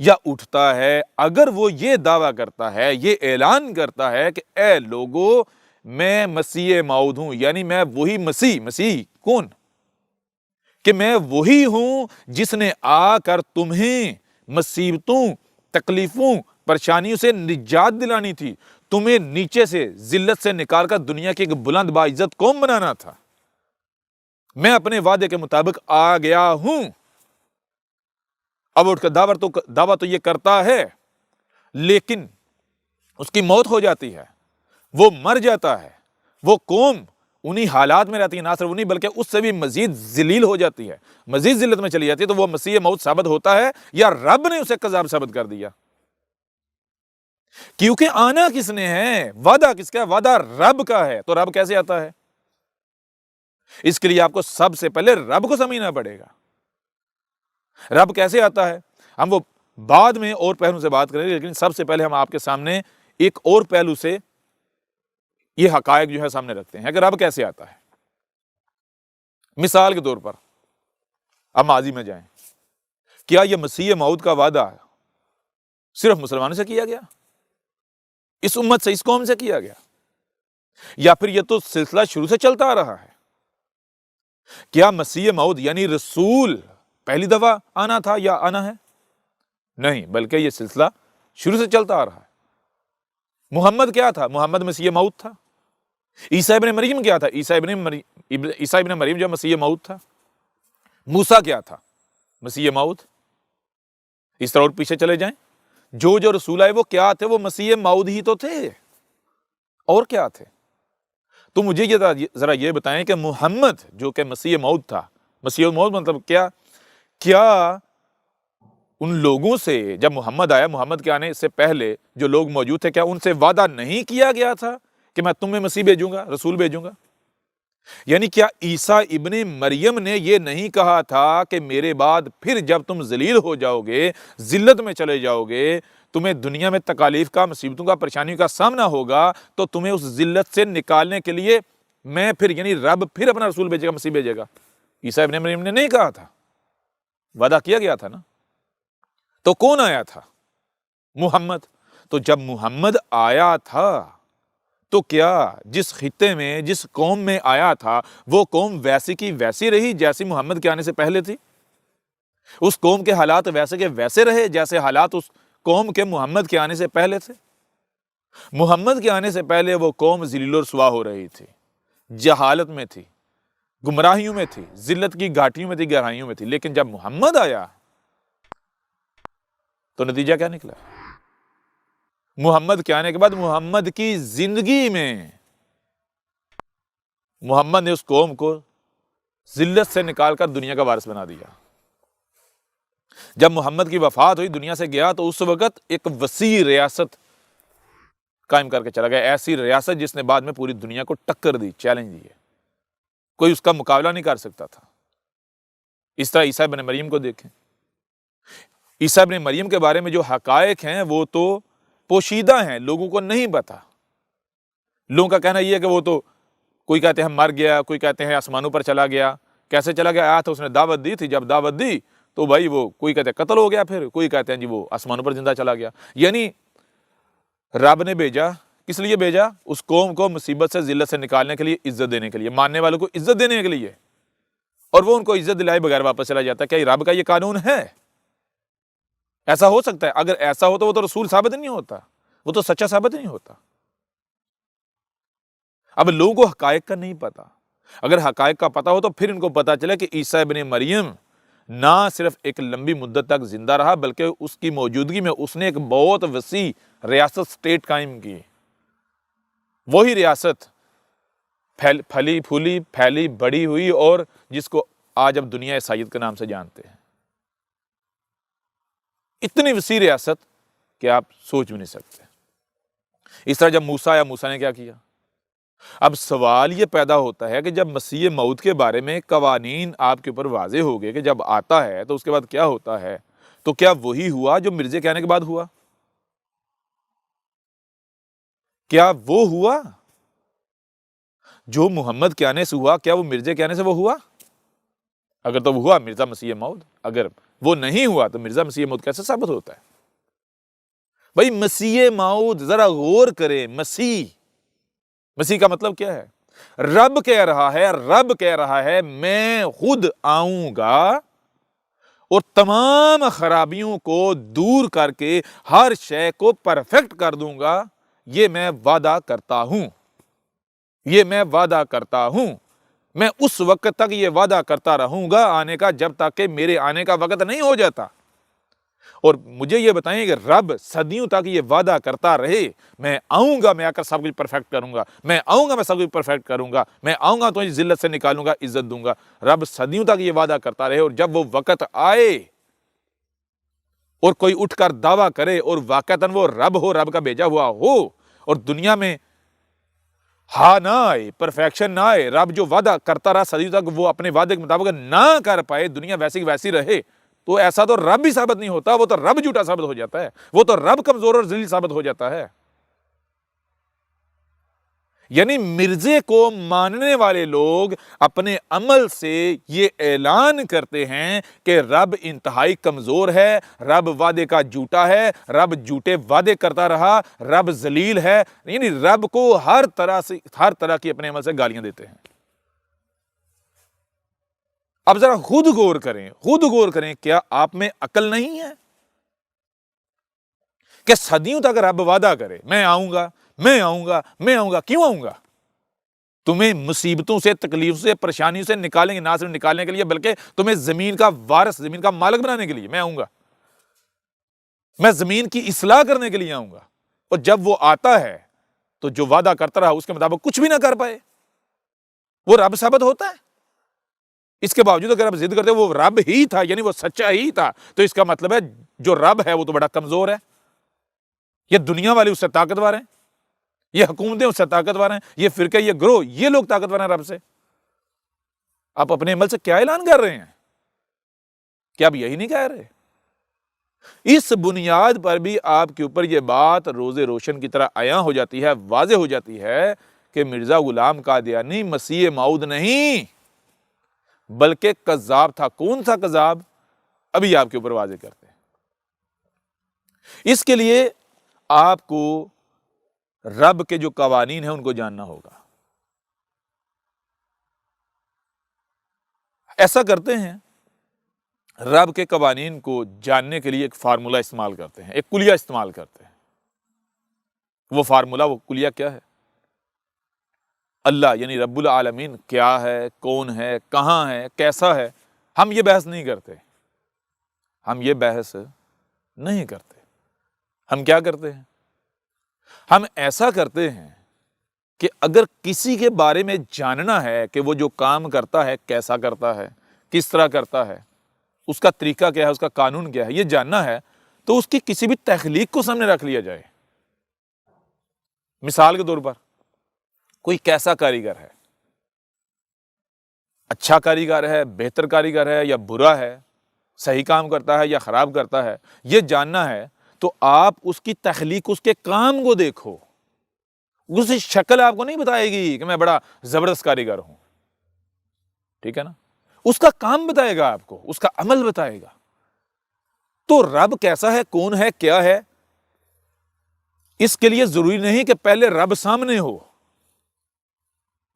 یا اٹھتا ہے، اگر وہ یہ دعویٰ کرتا ہے، یہ اعلان کرتا ہے کہ اے لوگو میں مسیح موعود ہوں، یعنی میں وہی مسیح کون؟ کہ میں وہی ہوں جس نے آ کر تمہیں مصیبتوں، تکلیفوں، پریشانیوں سے نجات دلانی تھی، تمہیں نیچے سے، ذلت سے نکال کر دنیا کی ایک بلند باعزت قوم بنانا تھا، میں اپنے وعدے کے مطابق آ گیا ہوں۔ اب اٹھ کر دعویٰ تو یہ کرتا ہے، لیکن اس کی موت ہو جاتی ہے، وہ مر جاتا ہے، وہ قوم انہی حالات میں رہتی ہے، نہ صرف انہی بلکہ اس سے بھی مزید ذلیل ہو جاتی ہے، مزید ذلت میں چلی جاتی ہے، تو وہ مسیح موعود ثابت ہوتا ہے یا رب نے اسے کذاب ثابت کر دیا؟ کیونکہ آنا کس نے ہے؟ وعدہ کس کا ہے؟ وعدہ رب کا ہے، تو رب کیسے آتا ہے؟ اس کے لیے آپ کو سب سے پہلے رب کو سمجھنا پڑے گا۔ رب کیسے آتا ہے ہم وہ بعد میں اور پہلو سے بات کریں گے، لیکن سب سے پہلے ہم آپ کے سامنے ایک اور پہلو سے یہ حقائق جو ہے سامنے رکھتے ہیں کہ رب کیسے آتا ہے۔ مثال کے طور پر اب ماضی میں جائیں، کیا یہ مسیح موعود کا وعدہ صرف مسلمانوں سے کیا گیا؟ اس امت سے، اس قوم سے کیا گیا؟ یا پھر یہ تو سلسلہ شروع سے چلتا آ رہا ہے؟ کیا مسیح موعود یعنی رسول پہلی دفعہ آنا تھا یا آنا ہے؟ نہیں، بلکہ یہ سلسلہ شروع سے چلتا آ رہا ہے۔ محمد کیا تھا؟ محمد مسیح موعود تھا۔ عیسیٰ ابن مریم کیا تھا؟ عیسیٰ ابن مریم جو مسیح موعود تھا۔ موسیٰ کیا تھا؟ مسیح موعود۔ اس طرح اور پیچھے چلے جائیں، جو رسول آئے وہ کیا تھے؟ وہ مسیح موعود ہی تو تھے، اور کیا تھے؟ تو مجھے ذرا یہ بتائیں کہ محمد جو کہ مسیح موعود تھا، مسیح موعود مطلب کیا ان لوگوں سے جب محمد آیا، محمد کے آنے سے پہلے جو لوگ موجود تھے، کیا ان سے وعدہ نہیں کیا گیا تھا کہ میں تمہیں مسیح بھیجوں گا، رسول بھیجوں گا؟ یعنی کیا عیسیٰ ابن مریم نے یہ نہیں کہا تھا کہ میرے بعد پھر جب تم ذلیل ہو جاؤ گے، ذلت میں چلے جاؤ گے، تمہیں دنیا میں تکالیف کا، مصیبتوں کا، پریشانیوں کا سامنا ہوگا، تو تمہیں اس ذلت سے نکالنے کے لیے میں پھر، یعنی رب پھر اپنا رسول بھیجے گا، مسیح بھیجے گا؟ عیسیٰ ابن مریم نے نہیں کہا تھا، وعدہ کیا گیا تھا نا۔ تو کون آیا تھا؟ محمد۔ تو جب محمد آیا تھا تو کیا جس خطے میں، جس قوم میں آیا تھا، وہ قوم ویسی کی ویسی رہی جیسی محمد کے آنے سے پہلے تھی؟ اس قوم کے حالات ویسے کے ویسے رہے جیسے حالات اس قوم کے محمد کے آنے سے پہلے تھے؟ محمد کے آنے سے پہلے وہ قوم ذلیل و رسوا ہو رہی تھی، جہالت میں تھی، گمراہیوں میں تھی، ذلت کی گھاٹیوں میں تھی، گہرائیوں میں تھی، لیکن جب محمد آیا تو نتیجہ کیا نکلا؟ محمد کے آنے کے بعد محمد کی زندگی میں محمد نے اس قوم کو ذلت سے نکال کر دنیا کا وارث بنا دیا۔ جب محمد کی وفات ہوئی، دنیا سے گیا، تو اس وقت ایک وسیع ریاست قائم کر کے چلا گیا، ایسی ریاست جس نے بعد میں پوری دنیا کو ٹکر دی، چیلنج دی ہے، کوئی اس کا مقابلہ نہیں کر سکتا تھا۔ اس طرح عیسیٰ ابن مریم کو دیکھیں، عیسیٰ ابن مریم کے بارے میں جو حقائق ہیں وہ تو پوشیدہ ہیں، لوگوں کو نہیں پتا۔ لوگوں کا کہنا یہ ہے کہ وہ تو کوئی کہتے ہیں مر گیا، کوئی کہتے ہیں آسمانوں پر چلا گیا۔ کیسے چلا گیا؟ آیا تھا، اس نے دعوت دی تھی، جب دعوت دی تو بھائی وہ کوئی کہتے ہیں قتل ہو گیا، پھر کوئی کہتے ہیں جی وہ آسمانوں پر زندہ چلا گیا۔ یعنی رب نے بھیجا، کس لیے بھیجا؟ اس قوم کو مصیبت سے، ذلت سے نکالنے کے لیے، عزت دینے کے لیے، ماننے والوں کو عزت دینے کے لیے، اور وہ ان کو عزت دلائے بغیر واپس چلا جاتا ہے۔ کیا یہ رب کا یہ قانون ہے؟ ایسا ہو سکتا ہے؟ اگر ایسا ہو تو وہ تو رسول ثابت نہیں ہوتا، وہ تو سچا ثابت نہیں ہوتا۔ اب لوگوں کو حقائق کا نہیں پتا۔ اگر حقائق کا پتا ہو تو پھر ان کو پتا چلے کہ عیسیٰ ابن مریم نہ صرف ایک لمبی مدت تک زندہ رہا، بلکہ اس کی موجودگی میں اس نے ایک بہت وسیع ریاست، اسٹیٹ قائم کی۔ وہی ریاست پھلی پھولی، پھیلی بڑی ہوئی، اور جس کو آج اب دنیا عیسائیت کے نام سے جانتے ہیں۔ اتنی وسیع ریاست کہ آپ سوچ بھی نہیں سکتے۔ اس طرح جب موسیٰ آیا، موسیٰ نے کیا کیا؟ اب سوال یہ پیدا ہوتا ہے کہ جب مسیح موعود کے بارے میں قوانین آپ کے اوپر واضح ہو گئے کہ جب آتا ہے تو اس کے بعد کیا ہوتا ہے، تو کیا وہی ہوا جو مرزے کے آنے کے بعد ہوا؟ کیا وہ ہوا جو محمد کے آنے سے ہوا؟ کیا وہ مرزے کے آنے سے وہ ہوا؟ اگر تو وہ ہوا مرزا مسیح موعود، اگر وہ نہیں ہوا تو مرزا مسیح موعود کیسے ثابت ہوتا ہے؟ بھائی مسیح موعود، ذرا غور کریں، مسیح کا مطلب کیا ہے؟ رب کہہ رہا ہے میں خود آؤں گا اور تمام خرابیوں کو دور کر کے ہر شے کو پرفیکٹ کر دوں گا۔ یہ میں وعدہ کرتا ہوں، میں اس وقت تک یہ وعدہ کرتا رہوں گا آنے کا، جب تک کہ میرے آنے کا وقت نہیں ہو جاتا۔ اور مجھے یہ بتائیں کہ رب صدیوں تک یہ وعدہ کرتا رہے، میں آؤں گا، میں آ کر سب کچھ پرفیکٹ کروں گا، میں آؤں گا، میں سب کچھ پرفیکٹ کروں گا، میں آؤں گا تو ذلت سے نکالوں گا، عزت دوں گا۔ رب صدیوں تک یہ وعدہ کرتا رہے، اور جب وہ وقت آئے اور کوئی اٹھ کر دعویٰ کرے اور واقعتاً وہ رب ہو، رب کا بھیجا ہوا ہو، اور دنیا میں ہاں نہ آئے، پرفیکشن نہ آئے، رب جو وعدہ کرتا رہا صدیوں تک وہ اپنے وعدے کے مطابق نہ کر پائے، دنیا ویسی کی ویسی رہے، تو ایسا تو رب بھی ثابت نہیں ہوتا، وہ تو رب جھوٹا ثابت ہو جاتا ہے، وہ تو رب کمزور اور ذلیل ثابت ہو جاتا ہے۔ یعنی مرزے کو ماننے والے لوگ اپنے عمل سے یہ اعلان کرتے ہیں کہ رب انتہائی کمزور ہے، رب وعدے کا جھوٹا ہے، رب جھوٹے وعدے کرتا رہا، رب ذلیل ہے، یعنی رب کو ہر طرح کی اپنے عمل سے گالیاں دیتے ہیں۔ اب ذرا خود غور کریں، کیا آپ میں عقل نہیں ہے کہ صدیوں تک رب وعدہ کرے میں آؤں گا، کیوں آؤں گا؟ تمہیں مصیبتوں سے، تکلیف سے، پریشانیوں سے نکالیں گے، نہ صرف نکالنے کے لیے بلکہ تمہیں زمین کا وارث، زمین کا مالک بنانے کے لیے میں آؤں گا، میں زمین کی اصلاح کرنے کے لیے آؤں گا۔ اور جب وہ آتا ہے تو جو وعدہ کرتا رہا اس کے مطابق کچھ بھی نہ کر پائے، وہ رب ثابت ہوتا ہے؟ اس کے باوجود اگر آپ ضد کرتے وہ رب ہی تھا، یعنی وہ سچا ہی تھا، تو اس کا مطلب ہے جو رب ہے وہ تو بڑا کمزور ہے۔ یہ دنیا والے اس سے طاقتور ہیں، یہ حکومتیں اس سے طاقتور ہیں، یہ فرقے، یہ گروہ، یہ لوگ طاقتور ہیں رب سے۔ آپ اپنے عمل سے کیا اعلان کر رہے ہیں؟ کیا آپ یہی نہیں کہہ رہے؟ اس بنیاد پر بھی آپ کے اوپر یہ بات روز روشن کی طرح عیاں ہو جاتی ہے، واضح ہو جاتی ہے کہ مرزا غلام قادیانی مسیح موعود نہیں بلکہ کذاب تھا۔ کون سا کذاب؟ ابھی آپ کے اوپر واضح کرتے ہیں۔ اس کے لیے آپ کو رب کے جو قوانین ہیں ان کو جاننا ہوگا۔ ایسا کرتے ہیں، رب کے قوانین کو جاننے کے لیے ایک فارمولہ استعمال کرتے ہیں، ایک کلیہ استعمال کرتے ہیں۔ وہ فارمولہ، وہ کلیہ کیا ہے؟ اللہ یعنی رب العالمین کیا ہے، کون ہے، کہاں ہے، کیسا ہے، ہم یہ بحث نہیں کرتے، ہم یہ بحث نہیں کرتے۔ ہم کیا کرتے ہیں؟ ہم ایسا کرتے ہیں کہ اگر کسی کے بارے میں جاننا ہے کہ وہ جو کام کرتا ہے کیسا کرتا ہے، کس طرح کرتا ہے، اس کا طریقہ کیا ہے، اس کا قانون کیا ہے، یہ جاننا ہے تو اس کی کسی بھی تخلیق کو سامنے رکھ لیا جائے۔ مثال کے طور پر کوئی کیسا کاریگر ہے، اچھا کاریگر ہے، بہتر کاریگر ہے یا برا ہے، صحیح کام کرتا ہے یا خراب کرتا ہے، یہ جاننا ہے تو آپ اس کی تخلیق، اس کے کام کو دیکھو۔ اس کی شکل آپ کو نہیں بتائے گی کہ میں بڑا زبردست کاریگر ہوں، ٹھیک ہے نا، اس کا کام بتائے گا آپ کو، اس کا عمل بتائے گا۔ تو رب کیسا ہے، کون ہے، کیا ہے، اس کے لیے ضروری نہیں کہ پہلے رب سامنے ہو،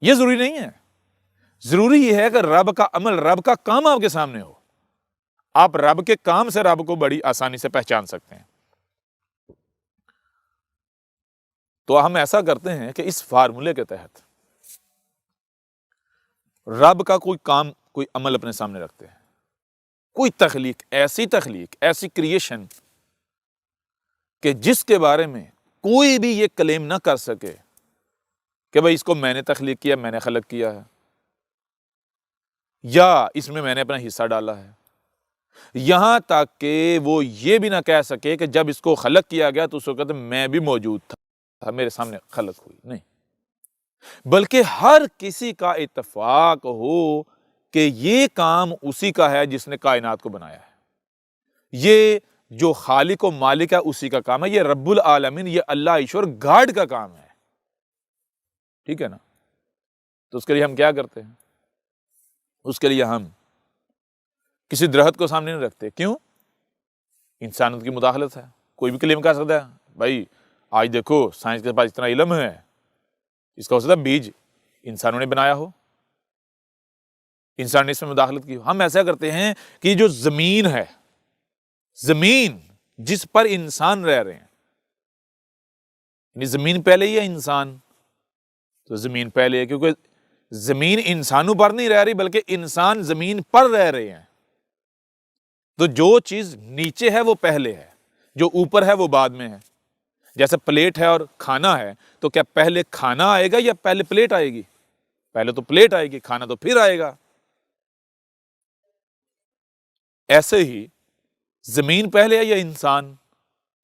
یہ ضروری نہیں ہے۔ ضروری یہ ہے کہ رب کا عمل، رب کا کام آپ کے سامنے ہو۔ آپ رب کے کام سے رب کو بڑی آسانی سے پہچان سکتے ہیں۔ تو ہم ایسا کرتے ہیں کہ اس فارمولے کے تحت رب کا کوئی کام، کوئی عمل اپنے سامنے رکھتے ہیں، کوئی تخلیق، ایسی کریشن کہ جس کے بارے میں کوئی بھی یہ کلیم نہ کر سکے کہ بھئی اس کو میں نے تخلیق کیا، میں نے خلق کیا ہے، یا اس میں نے اپنا حصہ ڈالا ہے۔ یہاں تک کہ وہ یہ بھی نہ کہہ سکے کہ جب اس کو خلق کیا گیا تو اس وقت میں بھی موجود تھا، میرے سامنے خلق ہوئی، نہیں، بلکہ ہر کسی کا اتفاق ہو کہ یہ کام اسی کا ہے جس نے کائنات کو بنایا ہے، یہ جو خالق و مالک ہے اسی کا کام ہے، یہ رب العالمین، یہ اللہ ایشور گاڈ کا کام ہے، ٹھیک ہے نا۔ تو اس کے لیے ہم کیا کرتے ہیں؟ اس کے لیے ہم کسی درخت کو سامنے نہیں رکھتے۔ کیوں؟ انسانیت کی مداخلت ہے۔ کوئی بھی کلیم کر سکتا ہے، بھائی آج دیکھو سائنس کے پاس اتنا علم ہے، اس کا ہو سکتا ہے بیج انسانوں نے بنایا ہو، انسان نے اس میں مداخلت کی ہو۔ ہم ایسا کرتے ہیں کہ جو زمین ہے، زمین جس پر انسان رہ رہے ہیں، یعنی زمین پہلے ہی ہے انسان، تو زمین پہلے ہے، کیونکہ زمین انسانوں پر نہیں رہ رہی بلکہ انسان زمین پر رہ رہے ہیں۔ تو جو چیز نیچے ہے وہ پہلے ہے، جو اوپر ہے وہ بعد میں ہے۔ جیسے پلیٹ ہے اور کھانا ہے، تو کیا پہلے کھانا آئے گا یا پہلے پلیٹ آئے گی؟ پہلے تو پلیٹ آئے گی، کھانا تو پھر آئے گا۔ ایسے ہی زمین پہلے ہے یا انسان؟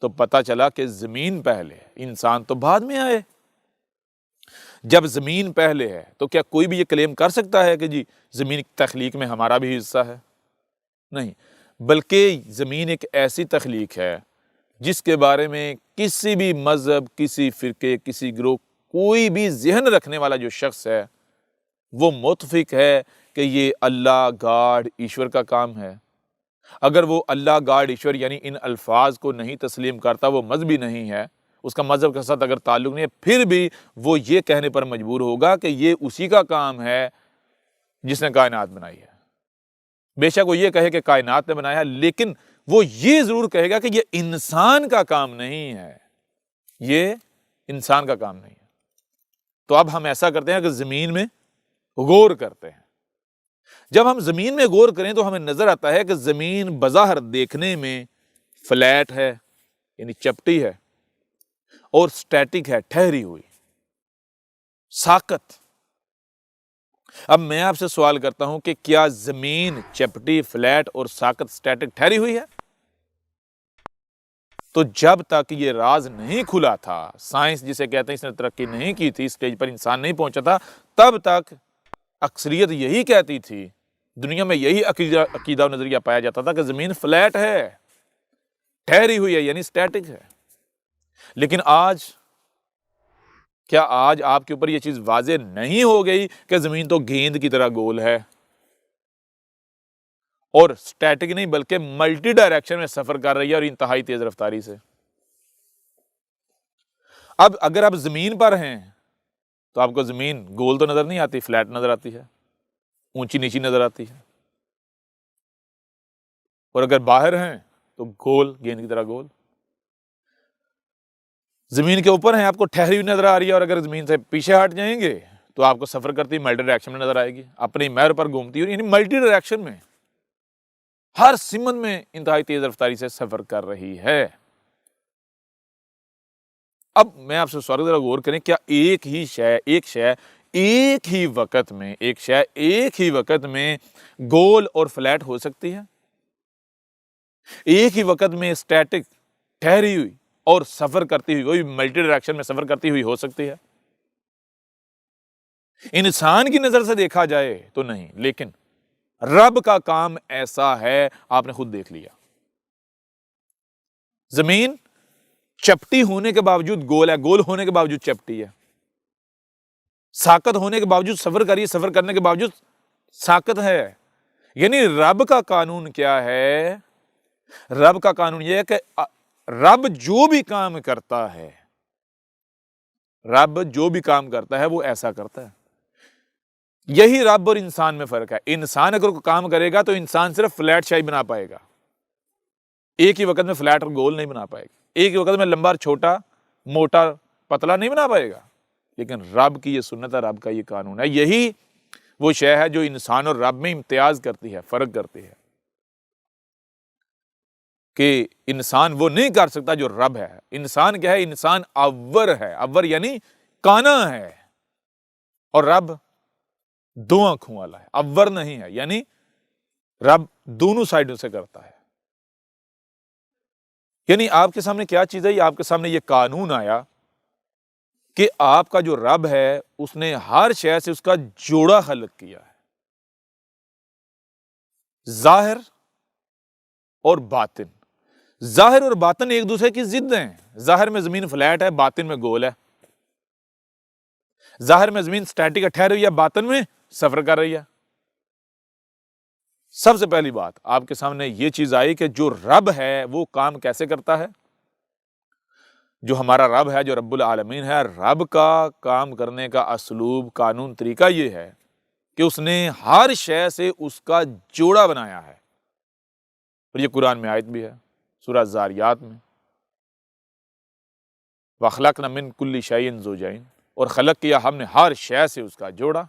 تو پتا چلا کہ زمین پہلے ہے، انسان تو بعد میں آئے۔ جب زمین پہلے ہے تو کیا کوئی بھی یہ کلیم کر سکتا ہے کہ جی زمین کی تخلیق میں ہمارا بھی حصہ ہے؟ نہیں، بلکہ زمین ایک ایسی تخلیق ہے جس کے بارے میں کسی بھی مذہب، کسی فرقے، کسی گروہ، کوئی بھی ذہن رکھنے والا جو شخص ہے وہ متفق ہے کہ یہ اللہ گاڈ ایشور کا کام ہے۔ اگر وہ اللہ گاڈ ایشور یعنی ان الفاظ کو نہیں تسلیم کرتا، وہ مذہبی نہیں ہے، اس کا مذہب کے ساتھ اگر تعلق نہیں ہے، پھر بھی وہ یہ کہنے پر مجبور ہوگا کہ یہ اسی کا کام ہے جس نے کائنات بنائی ہے۔ بے شک وہ یہ کہے کہ کائنات نے بنایا ہے، لیکن وہ یہ ضرور کہے گا کہ یہ انسان کا کام نہیں ہے، یہ انسان کا کام نہیں ہے۔ تو اب ہم ایسا کرتے ہیں کہ زمین میں غور کرتے ہیں۔ جب ہم زمین میں غور کریں تو ہمیں نظر آتا ہے کہ زمین بظاہر دیکھنے میں فلیٹ ہے، یعنی چپٹی ہے، اور سٹیٹک ہے، ٹھہری ہوئی، ساکت۔ اب میں آپ سے سوال کرتا ہوں کہ کیا زمین چپٹی، فلیٹ اور ساکت، سٹیٹک، ٹھہری ہوئی ہے؟ تو جب تک یہ راز نہیں کھلا تھا، سائنس جسے کہتے ہیں اس نے ترقی نہیں کی تھی، اسٹیج پر انسان نہیں پہنچا تھا، تب تک اکثریت یہی کہتی تھی، دنیا میں یہی عقیدہ و نظریہ پایا جاتا تھا کہ زمین فلیٹ ہے، ٹھہری ہوئی ہے، یعنی سٹیٹک ہے۔ لیکن آج کیا آج آپ کے اوپر یہ چیز واضح نہیں ہو گئی کہ زمین تو گیند کی طرح گول ہے، اور سٹیٹک نہیں بلکہ ملٹی ڈائریکشن میں سفر کر رہی ہے اور انتہائی تیز رفتاری سے؟ اب اگر آپ زمین پر ہیں تو آپ کو زمین گول تو نظر نہیں آتی، فلیٹ نظر آتی ہے، اونچی نیچی نظر آتی ہے، اور اگر باہر ہیں تو گول، گیند کی طرح گول۔ زمین کے اوپر ہیں، آپ کو ٹھہری ہوئی نظر آ رہی ہے، اور اگر زمین سے پیچھے ہٹ جائیں گے تو آپ کو سفر کرتی ملٹی ڈائریکشن میں نظر آئے گی، اپنی محور پر گھومتی ہوئی، یعنی ملٹی ڈائریکشن میں ہر سمت میں انتہائی تیز رفتاری سے سفر کر رہی ہے۔ اب میں آپ سے سوال ذرا غور کریں، کیا ایک شے ایک ہی وقت میں گول اور فلیٹ ہو سکتی ہے؟ ایک ہی وقت میں اسٹیٹک ٹھہری ہوئی اور سفر کرتی ہوئی، وہی ملٹی ڈائریکشن میں سفر کرتی ہوئی ہو سکتی ہے؟ انسان کی نظر سے دیکھا جائے تو نہیں، لیکن رب کا کام ایسا ہے، آپ نے خود دیکھ لیا۔ زمین چپٹی ہونے کے باوجود گول ہے، گول ہونے کے باوجود چپٹی ہے، ساکت ہونے کے باوجود سفر کریے، سفر کرنے کے باوجود ساکت ہے۔ یعنی رب کا قانون کیا ہے؟ رب کا قانون یہ ہے کہ رب جو بھی کام کرتا ہے وہ ایسا کرتا ہے۔ یہی رب اور انسان میں فرق ہے۔ انسان اگر کوئی کام کرے گا تو انسان صرف فلیٹ شاہی بنا پائے گا، ایک ہی وقت میں فلیٹ اور گول نہیں بنا پائے گا، ایک ہی وقت میں لمبا اور چھوٹا، موٹا پتلا نہیں بنا پائے گا۔ لیکن رب کی یہ سنت ہے، رب کا یہ قانون ہے، یہی وہ شے ہے جو انسان اور رب میں امتیاز کرتی ہے، فرق کرتی ہے، کہ انسان وہ نہیں کر سکتا جو رب ہے۔ انسان کیا ہے؟ انسان اور ہے، اور یعنی کانا ہے، اور رب دو آنکھوں والا ہے، اور نہیں ہے، یعنی رب دونوں سائڈوں سے کرتا ہے۔ یعنی آپ کے سامنے کیا چیز ہے؟ آپ کے سامنے یہ قانون آیا کہ آپ کا جو رب ہے اس نے ہر شے سے اس کا جوڑا خلق کیا ہے، ظاہر اور باطن۔ ظاہر اور باطن ایک دوسرے کی ضد ہیں۔ ظاہر میں زمین فلیٹ ہے، باطن میں گول ہے۔ ظاہر میں زمین سٹیٹک ہے، ٹھہری ہوئی ہے، باطن میں سفر کر رہی ہے۔ سب سے پہلی بات آپ کے سامنے یہ چیز آئی کہ جو رب ہے وہ کام کیسے کرتا ہے؟ جو ہمارا رب ہے، جو رب العالمین ہے، رب کا کام کرنے کا اسلوب، قانون، طریقہ یہ ہے کہ اس نے ہر شے سے اس کا جوڑا بنایا ہے، اور یہ قرآن میں آیت بھی ہے سورہ زاریات میں، وَخَلَقْنَا مِن كُلِّ شَيْءٍ زَوْجَيْنِ، اور خلق کیا ہم نے ہر شے سے اس کا جوڑا۔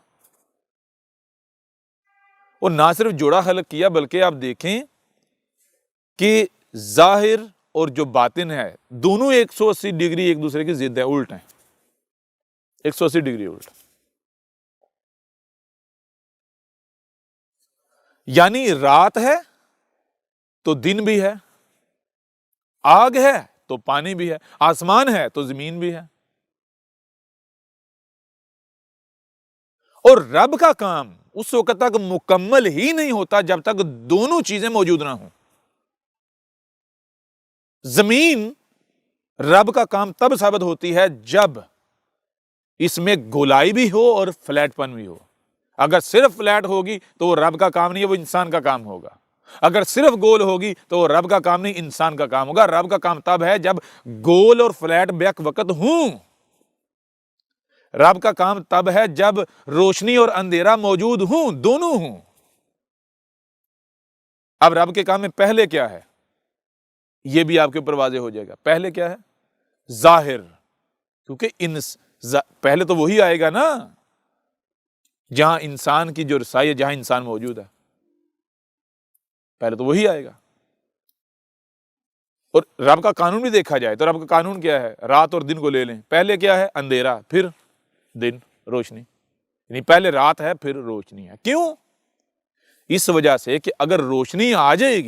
اور نہ صرف جوڑا خلق کیا بلکہ آپ دیکھیں کہ ظاہر اور جو باطن ہے دونوں 180 ڈگری ایک دوسرے کی ضد ہیں، الٹ ہیں، 180 ڈگری الٹ۔ یعنی رات ہے تو دن بھی ہے، آگ ہے تو پانی بھی ہے، آسمان ہے تو زمین بھی ہے۔ اور رب کا کام اس وقت تک مکمل ہی نہیں ہوتا جب تک دونوں چیزیں موجود نہ ہوں۔ زمین رب کا کام تب ثابت ہوتی ہے جب اس میں گولائی بھی ہو اور فلیٹ پن بھی ہو۔ اگر صرف فلیٹ ہوگی تو وہ رب کا کام نہیں ہے، وہ انسان کا کام ہوگا۔ اگر صرف گول ہوگی تو وہ رب کا کام نہیں، انسان کا کام ہوگا۔ رب کا کام تب ہے جب گول اور فلیٹ بیک وقت ہوں۔ رب کا کام تب ہے جب روشنی اور اندھیرا موجود ہوں، دونوں ہوں۔ اب رب کے کام میں پہلے کیا ہے یہ بھی آپ کے اوپر واضح ہو جائے گا۔ پہلے کیا ہے؟ ظاہر، کیونکہ پہلے تو وہی آئے گا نا جہاں انسان کی جو رسائی ہے، جہاں انسان موجود ہے، پہلے تو وہی آئے گا۔ اور رب کا قانون بھی دیکھا جائے تو رب کا قانون کیا ہے؟ رات اور دن کو لے لیں، پہلے کیا ہے؟ اندھیرا، پھر دن، روشنی، یعنی پہلے رات ہے پھر روشنی ہے۔ کیوں؟ اس وجہ سے کہ اگر روشنی آ جائے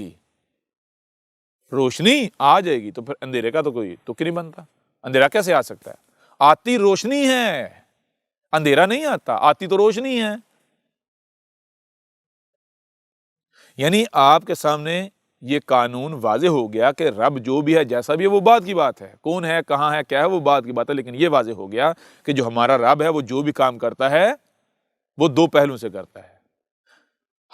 گی تو پھر اندھیرے کا تو کوئی تک نہیں بنتا۔ اندھیرا کیسے آ سکتا ہے؟ آتی روشنی ہے، اندھیرا نہیں آتا، آتی تو روشنی ہے۔ یعنی آپ کے سامنے یہ قانون واضح ہو گیا کہ رب جو بھی ہے، جیسا بھی ہے، وہ بات کی بات ہے، کون ہے، کہاں ہے، کیا ہے، وہ بات کی بات ہے۔ لیکن یہ واضح ہو گیا کہ جو ہمارا رب ہے وہ جو بھی کام کرتا ہے وہ دو پہلوں سے کرتا ہے،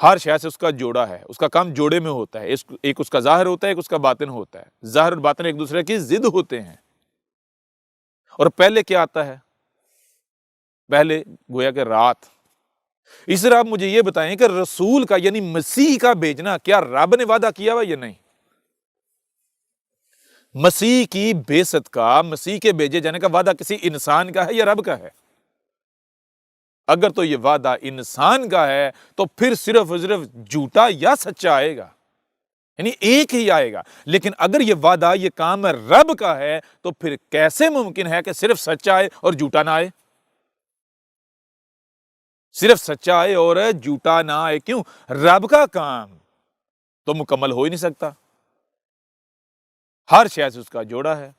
ہر شے سے اس کا جوڑا ہے، اس کا کام جوڑے میں ہوتا ہے، ایک اس کا ظاہر ہوتا ہے، ایک اس کا باطن ہوتا ہے۔ ظاہر اور باطن ایک دوسرے کی ضد ہوتے ہیں۔ اور پہلے کیا آتا ہے؟ پہلے گویا کہ رات۔ اس طرح آپ مجھے یہ بتائیں کہ رسول کا یعنی مسیح کا بھیجنا کیا رب نے وعدہ کیا ہوا یا نہیں؟ مسیح کی بعثت کا، مسیح کے بھیجے جانے کا وعدہ کسی انسان کا ہے یا رب کا ہے؟ اگر تو یہ وعدہ انسان کا ہے تو پھر صرف جھوٹا یا سچا آئے گا، یعنی ایک ہی آئے گا۔ لیکن اگر یہ وعدہ، یہ کام رب کا ہے تو پھر کیسے ممکن ہے کہ صرف سچا آئے اور جھوٹا نہ آئے؟ صرف سچا آئے اور جھوٹا نہ آئے، کیوں؟ رب کا کام تو مکمل ہو ہی نہیں سکتا، ہر شے سے اس کا جوڑا ہے۔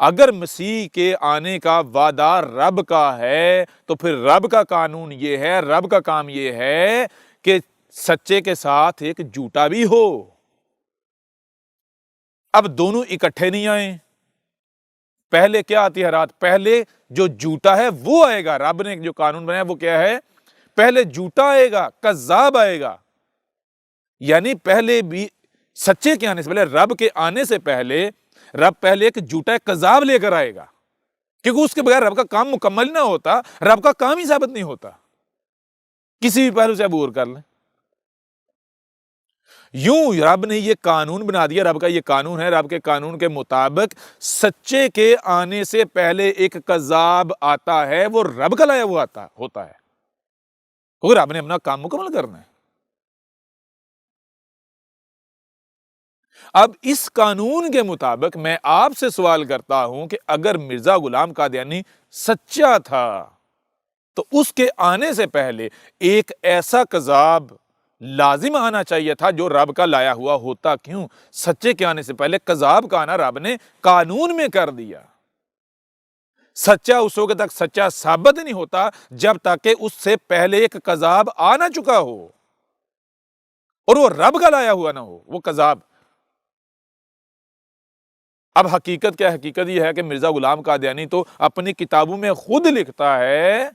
اگر مسیح کے آنے کا وعدہ رب کا ہے تو پھر رب کا قانون یہ ہے، رب کا کام یہ ہے کہ سچے کے ساتھ ایک جھوٹا بھی ہو۔ اب دونوں اکٹھے نہیں آئیں، پہلے کیا آتی ہے رات؟ پہلے جو جھوٹا ہے وہ آئے گا۔ رب نے جو قانون بنایا وہ کیا ہے؟ پہلے جھوٹا آئے گا، کذاب آئے گا، یعنی پہلے بھی سچے کے آنے سے پہلے، رب کے آنے سے پہلے رب پہلے ایک جھوٹا کذاب لے کر آئے گا، کیونکہ اس کے بغیر رب کا کام مکمل نہ ہوتا، رب کا کام ہی ثابت نہیں ہوتا۔ کسی بھی پہلو سے عبور کر لیں، یوں رب نے یہ قانون بنا دیا، رب کا یہ قانون ہے، رب کے قانون کے مطابق سچے کے آنے سے پہلے ایک کذاب آتا ہے، وہ رب کا لایا ہوا ہوتا ہے، کیونکہ رب نے اپنا کام مکمل کرنا ہے۔ اب اس قانون کے مطابق میں آپ سے سوال کرتا ہوں کہ اگر مرزا غلام قادیانی سچا تھا تو اس کے آنے سے پہلے ایک ایسا کذاب لازم آنا چاہیے تھا جو رب کا لایا ہوا ہوتا۔ کیوں؟ سچے کے آنے سے پہلے کذاب کا آنا رب نے قانون میں کر دیا۔ سچا اس وقت تک سچا ثابت نہیں ہوتا جب تک کہ اس سے پہلے ایک کذاب آ نہ چکا ہو اور وہ رب کا لایا ہوا نہ ہو وہ کذاب۔ اب حقیقت کیا ہے؟ حقیقت یہ ہے کہ مرزا غلام قادیانی تو اپنی کتابوں میں خود لکھتا ہے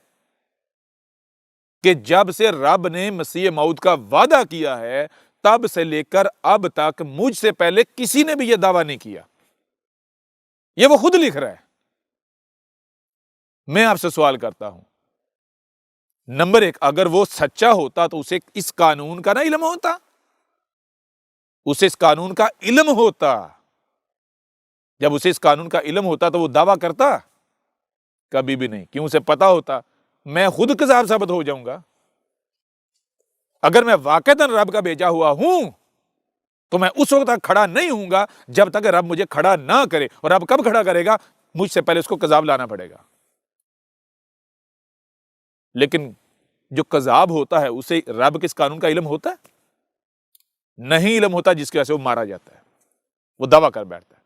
کہ جب سے رب نے مسیح موعود کا وعدہ کیا ہے تب سے لے کر اب تک مجھ سے پہلے کسی نے بھی یہ دعویٰ نہیں کیا۔ یہ وہ خود لکھ رہا ہے۔ میں آپ سے سوال کرتا ہوں، نمبر ایک، اگر وہ سچا ہوتا تو اسے اس قانون کا نہ علم ہوتا؟ اسے اس قانون کا علم ہوتا۔ جب اسے اس قانون کا علم ہوتا تو وہ دعویٰ کرتا؟ کبھی بھی نہیں۔ کیوں؟ اسے پتا ہوتا میں خود کذاب ثابت ہو جاؤں گا۔ اگر میں واقعتاً رب کا بھیجا ہوا ہوں تو میں اس وقت تک کھڑا نہیں ہوں گا جب تک رب مجھے کھڑا نہ کرے، اور رب کب کھڑا کرے گا؟ مجھ سے پہلے اس کو کذاب لانا پڑے گا۔ لیکن جو کذاب ہوتا ہے اسے رب کس قانون کا علم ہوتا ہے؟ نہیں علم ہوتا، جس کی وجہ سے وہ مارا جاتا ہے، وہ دعویٰ کر بیٹھتا ہے۔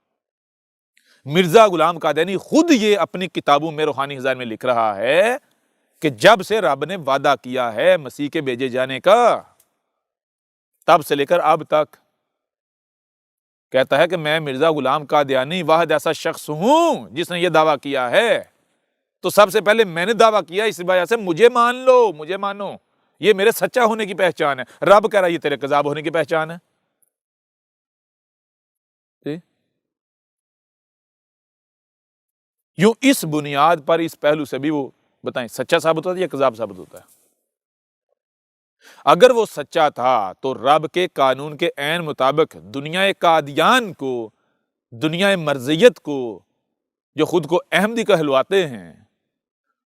مرزا غلام قادیانی خود یہ اپنی کتابوں میں روحانی خزائن میں لکھ رہا ہے کہ جب سے رب نے وعدہ کیا ہے مسیح کے بھیجے جانے کا تب سے لے کر اب تک کہتا ہے کہ میں مرزا غلام قادیانی واحد ایسا شخص ہوں جس نے یہ دعویٰ کیا ہے، تو سب سے پہلے میں نے دعویٰ کیا، اس وجہ سے مجھے مان لو، مجھے مانو، یہ میرے سچا ہونے کی پہچان ہے۔ رب کہہ رہا ہے یہ تیرے کذاب ہونے کی پہچان ہے۔ یوں اس بنیاد پر، اس پہلو سے بھی وہ بتائیں سچا ثابت ہوتا ہے یا کذاب ثابت ہوتا ہے؟ اگر وہ سچا تھا تو رب کے قانون کے عین مطابق دنیا قادیان کو، دنیا مرضیت کو، جو خود کو احمدی کہلواتے ہیں،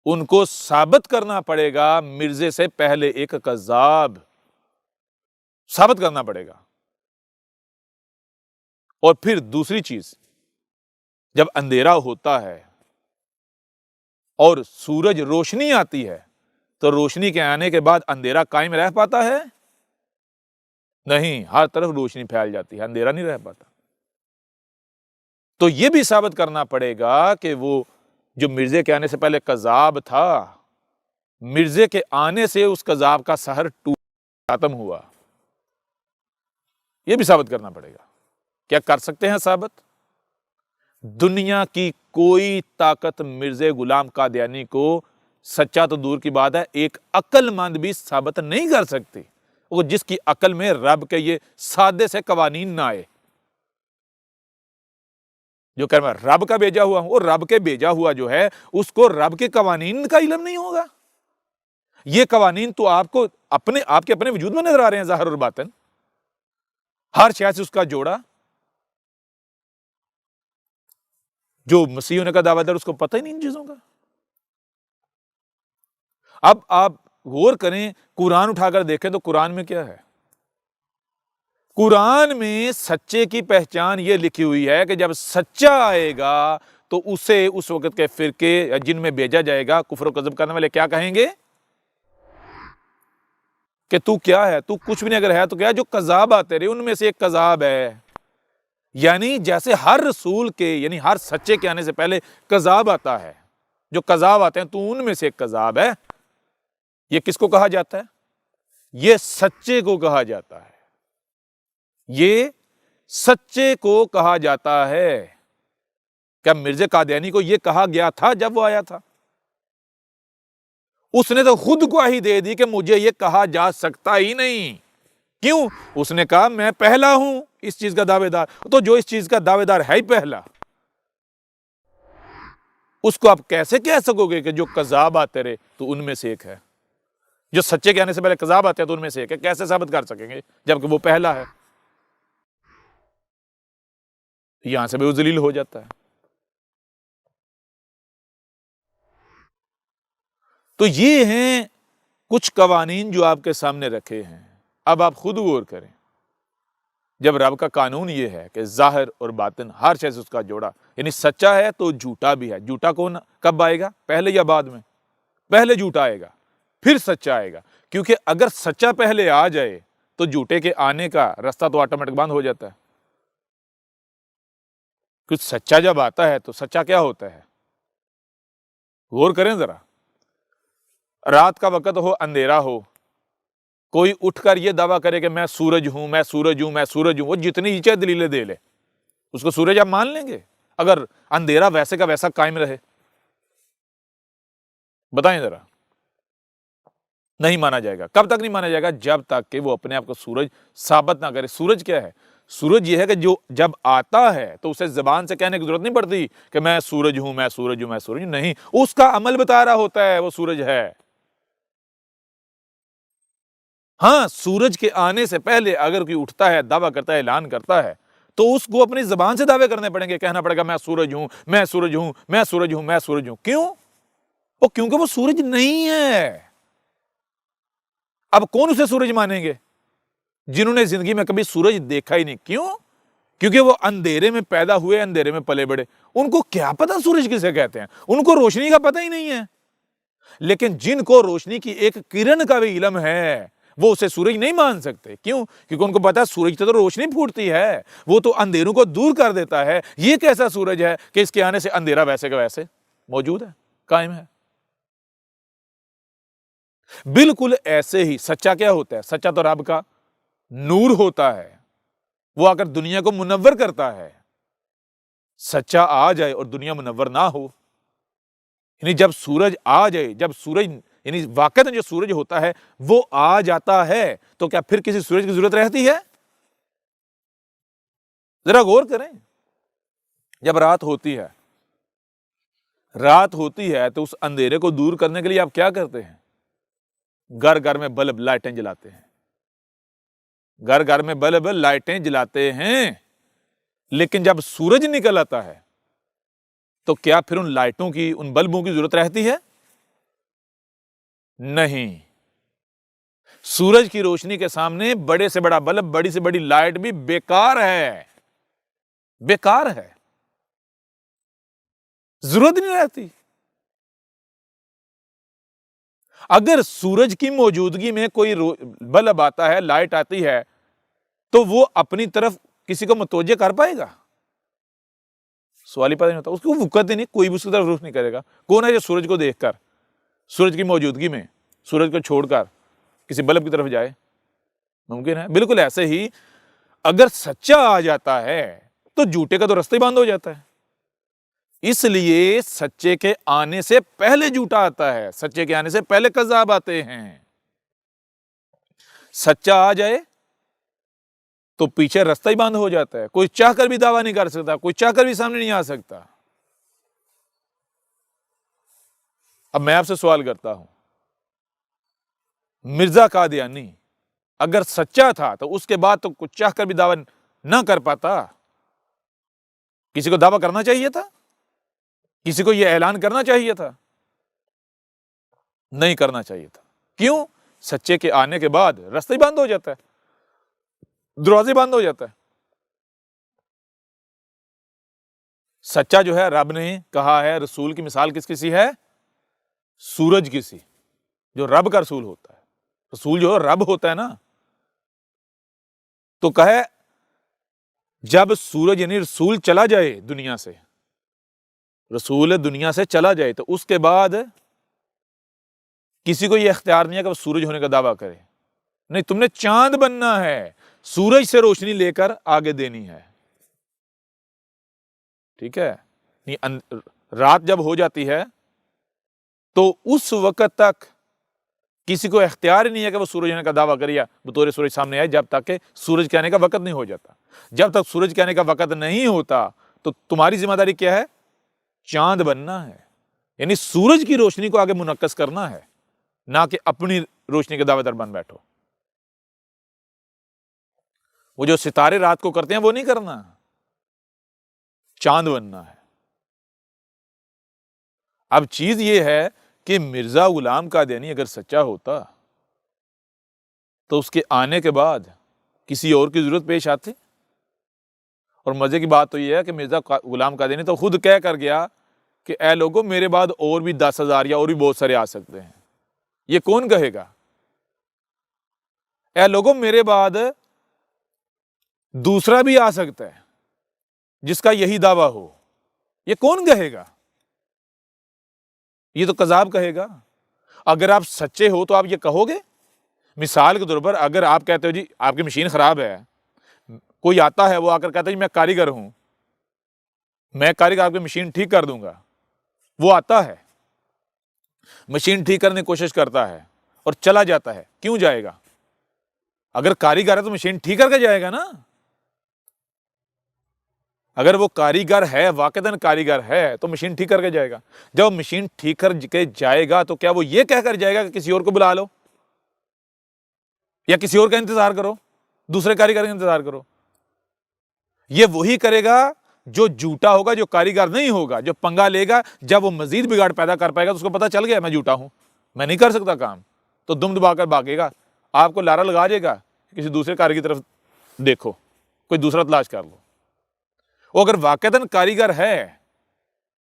ان کو ثابت کرنا پڑے گا مرزے سے پہلے ایک کذاب ثابت کرنا پڑے گا۔ اور پھر دوسری چیز، جب اندھیرا ہوتا ہے اور سورج روشنی آتی ہے تو روشنی کے آنے کے بعد اندھیرا قائم رہ پاتا ہے؟ نہیں، ہر طرف روشنی پھیل جاتی ہے، اندھیرا نہیں رہ پاتا۔ تو یہ بھی ثابت کرنا پڑے گا کہ وہ جو مرزے کے آنے سے پہلے کذاب تھا، مرزے کے آنے سے اس کذاب کا سحر ختم ہوا۔ یہ بھی ثابت کرنا پڑے گا۔ کیا کر سکتے ہیں ثابت؟ دنیا کی کوئی طاقت مرزا غلام قادیانی کو، سچا تو دور کی بات ہے، ایک عقل مند بھی ثابت نہیں کر سکتی، وہ جس کی عقل میں رب کے یہ سادے سے قوانین نہ آئے۔ جو کہہ رہا ہے رب کا بھیجا ہوا ہوں، اور رب کے بھیجا ہوا جو ہے اس کو رب کے قوانین کا علم نہیں ہوگا۔ یہ قوانین تو آپ کو آپ کے اپنے وجود میں نظر آ رہے ہیں، ظاہر اور باطن، ہر شے سے اس کا جوڑا۔ جو مسیح ہونے کا دعویٰ دار اس کو پتہ ہی نہیں ان چیزوں کا۔ اب آپ غور کریں، قرآن اٹھا کر دیکھیں تو قرآن میں کیا ہے؟ قرآن میں سچے کی پہچان یہ لکھی ہوئی ہے کہ جب سچا آئے گا تو اسے اس وقت کے فرقے یا جن میں بھیجا جائے گا کفر و کذب کرنے والے کیا کہیں گے کہ تو کیا ہے، تو کچھ بھی نہیں، اگر ہے تو کیا، جو کذاب آتے رہے ان میں سے ایک کذاب ہے۔ یعنی جیسے ہر رسول کے، یعنی ہر سچے کے آنے سے پہلے کذاب آتا ہے، جو کذاب آتے ہیں تو ان میں سے ایک کذاب ہے۔ یہ کس کو کہا جاتا ہے؟ یہ سچے کو کہا جاتا ہے، یہ سچے کو کہا جاتا ہے۔ کیا مرزا قادیانی کو یہ کہا گیا تھا جب وہ آیا تھا؟ اس نے تو خود گواہی دے دی کہ مجھے یہ کہا جا سکتا ہی نہیں۔ کیوں؟ اس نے کہا میں پہلا ہوں اس چیز کا دعوے دار، تو جو اس چیز کا دعوے دار ہے ہی پہلا، اس کو آپ کیسے کہہ سکو گے کہ جو کذاب آتے رہے تو ان میں سے ایک ہے؟ جو سچے کے آنے سے پہلے کذاب آتے ہیں تو ان میں سے ایک ہے، کیسے ثابت کر سکیں گے جبکہ وہ پہلا ہے؟ یہاں سے بھی وہ ذلیل ہو جاتا ہے۔ تو یہ ہیں کچھ قوانین جو آپ کے سامنے رکھے ہیں۔ اب آپ خود غور کریں، جب رب کا قانون یہ ہے کہ ظاہر اور باطن ہر چیز اس کا جوڑا، یعنی سچا ہے تو جھوٹا بھی ہے۔ جھوٹا کون کب آئے گا؟ پہلے یا بعد میں؟ پہلے جھوٹا آئے گا، پھر سچا آئے گا، کیونکہ اگر سچا پہلے آ جائے تو جھوٹے کے آنے کا رستہ تو آٹومیٹک بند ہو جاتا ہے۔ کچھ سچا جب آتا ہے تو سچا کیا ہوتا ہے؟ غور کریں ذرا، رات کا وقت ہو، اندھیرا ہو، کوئی اٹھ کر یہ دعویٰ کرے کہ میں سورج ہوں، میں سورج ہوں، میں سورج ہوں، وہ جتنی نیچے دلیلیں دے لے، اس کو سورج آپ مان لیں گے اگر اندھیرا ویسے کا ویسا قائم رہے؟ بتائیں ذرا۔ نہیں مانا جائے گا۔ کب تک نہیں مانا جائے گا؟ جب تک کہ وہ اپنے آپ کو سورج ثابت نہ کرے۔ سورج کیا ہے؟ سورج یہ ہے کہ جو جب آتا ہے تو اسے زبان سے کہنے کی ضرورت نہیں پڑتی کہ میں سورج ہوں، میں سورج ہوں، میں سورج ہوں، نہیں، اس کا عمل بتا رہا ہوتا ہے وہ سورج ہے۔ ہاں، سورج کے آنے سے پہلے اگر کوئی اٹھتا ہے، دعویٰ کرتا ہے، اعلان کرتا ہے، تو اس کو اپنی زبان سے دعوے کرنے پڑیں گے، کہنا پڑے گا میں سورج ہوں، میں سورج ہوں، میں سورج ہوں، میں سورج ہوں۔ کیوں؟ کیونکہ وہ سورج نہیں ہے۔ اب کون اسے سورج مانیں گے؟ جنہوں نے زندگی میں کبھی سورج دیکھا ہی نہیں۔ کیوں؟ کیونکہ وہ اندھیرے میں پیدا ہوئے، اندھیرے میں پلے بڑے، ان کو کیا پتا سورج کسے کہتے ہیں؟ ان کو روشنی کا پتہ ہی نہیں ہے۔ لیکن جن کو روشنی کی ایک کرن کا بھی علم ہے وہ اسے سورج نہیں مان سکتے۔ کیوں؟ کیونکہ ان کو پتا ہے سورج سے تو روشنی پھوٹتی ہے، وہ تو اندھیروں کو دور کر دیتا ہے۔ یہ کیسا سورج ہے کہ اس کے آنے سے اندھیرا ویسے کا ویسے موجود ہے، قائم ہے؟ بالکل ایسے ہی سچا کیا ہوتا ہے؟ سچا تو رب کا نور ہوتا ہے، وہ آ کر دنیا کو منور کرتا ہے۔ سچا آ جائے اور دنیا منور نہ ہو، یعنی جب سورج آ جائے، جب سورج یعنی واقعتاً جو سورج ہوتا ہے وہ آ جاتا ہے، تو کیا پھر کسی سورج کی ضرورت رہتی ہے؟ ذرا غور کریں، جب رات ہوتی ہے تو اس اندھیرے کو دور کرنے کے لیے آپ کیا کرتے ہیں؟ گھر گھر میں بلب، لائٹیں جلاتے ہیں، گھر گھر میں بلب، لائٹیں جلاتے ہیں۔ لیکن جب سورج نکل آتا ہے تو کیا پھر ان لائٹوں کی، ان بلبوں کی ضرورت رہتی ہے؟ نہیں۔ سورج کی روشنی کے سامنے بڑے سے بڑا بلب، بڑی سے بڑی لائٹ بھی بیکار ہے، بیکار ہے، ضرورت نہیں رہتی۔ اگر سورج کی موجودگی میں کوئی بلب آتا ہے، لائٹ آتی ہے، تو وہ اپنی طرف کسی کو متوجہ کر پائے گا؟ سوال ہی پیدا نہیں ہوتا، اس کو وقت ہی نہیں، کوئی بھی اس کی طرف رخ نہیں کرے گا۔ کون ہے جو سورج کو دیکھ کر، سورج کی موجودگی میں سورج کو چھوڑ کر کسی بلب کی طرف جائے؟ ممکن ہے؟ بالکل ایسے ہی اگر سچا آ جاتا ہے تو جھوٹے کا تو رستہ ہی بند ہو جاتا ہے۔ اس لیے سچے کے آنے سے پہلے جھوٹا آتا ہے، سچے کے آنے سے پہلے کذاب آتے ہیں۔ سچا آ جائے تو پیچھے رستہ ہی بند ہو جاتا ہے، کوئی چاہ کر بھی دعویٰ نہیں کر سکتا، کوئی چاہ کر بھی سامنے نہیں آ سکتا۔ اب میں آپ سے سوال کرتا ہوں، مرزا قادیانی اگر سچا تھا تو اس کے بعد تو کچھ چاہ کر بھی دعویٰ نہ کر پاتا، کسی کو دعویٰ کرنا چاہیے تھا، کسی کو یہ اعلان کرنا چاہیے تھا۔ نہیں کرنا چاہیے تھا۔ کیوں؟ سچے کے آنے کے بعد رستہ ہی بند ہو جاتا ہے، دروازے بند ہو جاتا ہے۔ سچا جو ہے رب نے کہا ہے، رسول کی مثال کس کسی ہے؟ سورج کسی، جو رب کا رسول ہوتا ہے۔ رسول جو رب ہوتا ہے نا، تو کہے جب سورج یعنی رسول چلا جائے دنیا سے، رسول دنیا سے چلا جائے، تو اس کے بعد کسی کو یہ اختیار نہیں ہے کہ وہ سورج ہونے کا دعویٰ کرے۔ نہیں، تم نے چاند بننا ہے، سورج سے روشنی لے کر آگے دینی ہے، ٹھیک ہے؟ رات جب ہو جاتی ہے تو اس وقت تک کسی کو اختیار ہی نہیں ہے کہ وہ سورج ہونے کا دعویٰ کرے یا بطور سورج سامنے آئے، جب تک کہ سورج کے آنے کا وقت نہیں ہو جاتا۔ جب تک سورج کے آنے کا وقت نہیں ہوتا تو تمہاری ذمہ داری کیا ہے؟ چاند بننا ہے، یعنی سورج کی روشنی کو آگے منعکس کرنا ہے، نہ کہ اپنی روشنی کے دعوے دار بن بیٹھو۔ وہ جو ستارے رات کو کرتے ہیں وہ نہیں کرنا، چاند بننا ہے۔ اب چیز یہ ہے کہ مرزا غلام قادیانی اگر سچا ہوتا تو اس کے آنے کے بعد کسی اور کی ضرورت پیش آتی؟ اور مزے کی بات تو یہ ہے کہ مرزا غلام قادیانی تو خود کہہ کر گیا کہ اے لوگوں، میرے بعد اور بھی 10,000 یا اور بھی بہت سارے آ سکتے ہیں۔ یہ کون کہے گا؟ اے لوگوں، میرے بعد دوسرا بھی آ سکتا ہے جس کا یہی دعویٰ ہو۔ یہ کون کہے گا؟ یہ تو کذاب کہے گا۔ اگر آپ سچے ہو تو آپ یہ کہو گے؟ مثال کے طور پر اگر آپ کہتے ہو جی آپ کی مشین خراب ہے، کوئی آتا ہے وہ آ کر کہتا ہے جی میں کاریگر ہوں، میں کاریگر آپ کی مشین ٹھیک کر دوں گا، وہ آتا ہے، مشین ٹھیک کرنے کی کوشش کرتا ہے اور چلا جاتا ہے، کیوں جائے گا؟ اگر کاریگر ہے تو مشین ٹھیک کر کے جائے گا نا۔ اگر وہ کاریگر ہے، واقعتاً کاریگر ہے، تو مشین ٹھیک کر کے جائے گا۔ جب مشین ٹھیک کر کے جائے گا تو کیا وہ یہ کہہ کر جائے گا کہ کسی اور کو بلا لو یا کسی اور کا انتظار کرو، دوسرے کاریگر کا انتظار کرو؟ یہ وہی کرے گا جو جھوٹا ہوگا، جو کاریگر نہیں ہوگا، جو پنگا لے گا۔ جب وہ مزید بگاڑ پیدا کر پائے گا تو اس کو پتہ چل گیا میں جھوٹا ہوں، میں نہیں کر سکتا کام، تو دم دبا کر بھاگے گا، آپ کو لارا لگا دے گا، کسی دوسرے کاریگر کی طرف دیکھو، کوئی دوسرا تلاش کر لو۔ وہ اگر واقعتاً کاریگر ہے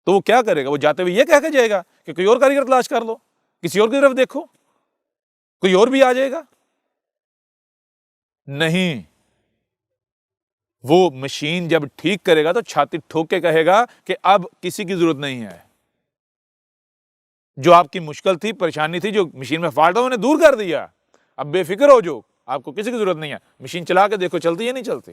تو وہ کیا کرے گا؟ وہ جاتے ہوئے یہ کہہ کے جائے گا کہ کوئی اور کاریگر تلاش کر لو، کسی اور کی طرف دیکھو، کوئی اور بھی آ جائے گا۔ نہیں، وہ مشین جب ٹھیک کرے گا تو چھاتی ٹھوک کے کہے گا کہ اب کسی کی ضرورت نہیں ہے، جو آپ کی مشکل تھی، پریشانی تھی، جو مشین میں فالٹ تھا، انہیں دور کر دیا، اب بے فکر ہو جو، آپ کو کسی کی ضرورت نہیں ہے۔ مشین چلا کے دیکھو چلتی ہے نہیں چلتی،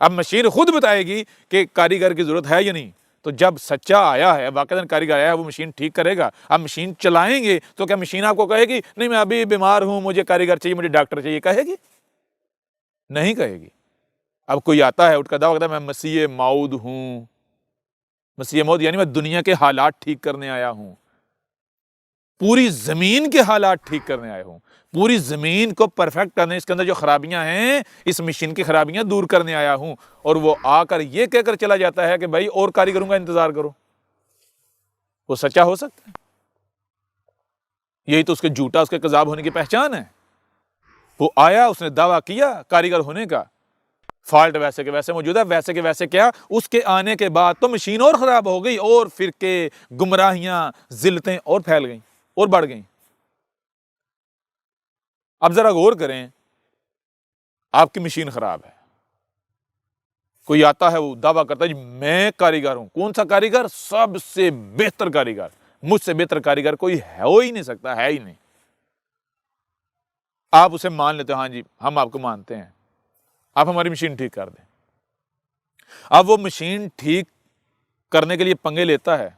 اب مشین خود بتائے گی کہ کاریگر کی ضرورت ہے یا نہیں۔ تو جب سچا آیا ہے، واقعاً کاریگر آیا ہے، وہ مشین ٹھیک کرے گا۔ اب مشین چلائیں گے تو کیا مشین آپ کو کہے گی نہیں میں ابھی بیمار ہوں، مجھے کاریگر چاہیے، مجھے ڈاکٹر چاہیے؟ کہے گی؟ نہیں کہے گی۔ اب کوئی آتا ہے اٹھ کا دعویٰ کرتا ہے میں مسیح موعود ہوں، مسیح موعود یعنی میں دنیا کے حالات ٹھیک کرنے آیا ہوں، پوری زمین کے حالات ٹھیک کرنے آیا ہوں، پوری زمین کو پرفیکٹ کرنے، اس کے اندر جو خرابیاں ہیں اس مشین کی خرابیاں دور کرنے آیا ہوں۔ اور وہ آ کر یہ کہہ کر چلا جاتا ہے کہ بھائی اور کاریگروں کا انتظار کرو۔ وہ سچا ہو سکتا ہے؟ یہی تو اس کے جھوٹا، اس کے کذاب ہونے کی پہچان ہے۔ وہ آیا، اس نے دعویٰ کیا کاریگر ہونے کا، فالٹ ویسے کے ویسے موجود ہے، ویسے کے ویسے کیا، اس کے آنے کے بعد تو مشین اور خراب ہو گئی، اور فرقے، گمراہیاں، ذلتیں اور پھیل گئیں اور بڑھ گئیں۔ اب ذرا غور کریں، آپ کی مشین خراب ہے، کوئی آتا ہے وہ دعویٰ کرتا ہے جی میں کاریگر ہوں۔ کون سا کاریگر؟ سب سے بہتر کاریگر، مجھ سے بہتر کاریگر کوئی ہو ہی نہیں سکتا، ہے ہی نہیں۔ آپ اسے مان لیتے ہیں، ہاں جی ہم آپ کو مانتے ہیں، آپ ہماری مشین ٹھیک کر دیں۔ اب وہ مشین ٹھیک کرنے کے لیے پنگے لیتا ہے،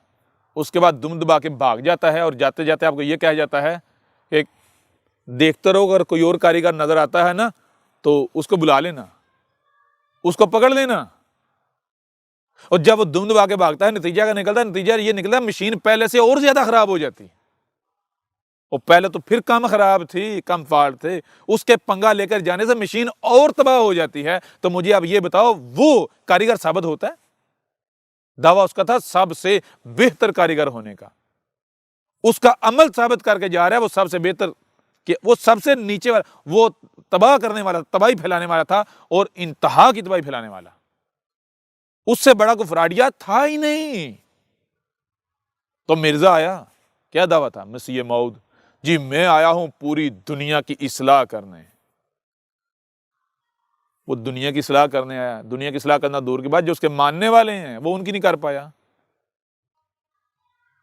اس کے بعد دم دبا کے بھاگ جاتا ہے، اور جاتے جاتے آپ کو یہ کہا جاتا ہے کہ دیکھتے رہو، اگر کوئی اور کاریگر نظر آتا ہے نا تو اس کو بلا لینا، اس کو پکڑ لینا۔ اور جب وہ دم دبا کے بھاگتا ہے، نتیجہ کا نکلتا ہے، نتیجہ یہ نکلتا ہے مشین پہلے سے اور زیادہ خراب ہو جاتی، اور پہلے تو پھر کم خراب تھی، کم فالٹ تھے، اس کے پنگا لے کر جانے سے مشین اور تباہ ہو جاتی ہے۔ تو مجھے اب یہ بتاؤ وہ کاریگر ثابت ہوتا ہے؟ دعویٰ اس کا تھا سب سے بہتر کاریگر ہونے کا، اس کا عمل ثابت کر کے جا رہا ہے وہ سب سے بہتر، کہ وہ سب سے نیچے والا، وہ تباہ کرنے والا، تباہی پھیلانے والا تھا، اور انتہا کی تباہی پھیلانے والا، اس سے بڑا کوئی فراڈیا تھا ہی نہیں۔ تو مرزا آیا، کیا دعویٰ تھا؟ مسیح موعود، جی میں آیا ہوں پوری دنیا کی اصلاح کرنے۔ وہ دنیا کی اصلاح کرنے آیا، دنیا کی اصلاح کرنا دور کی بات، جو اس کے ماننے والے ہیں وہ ان کی نہیں کر پایا،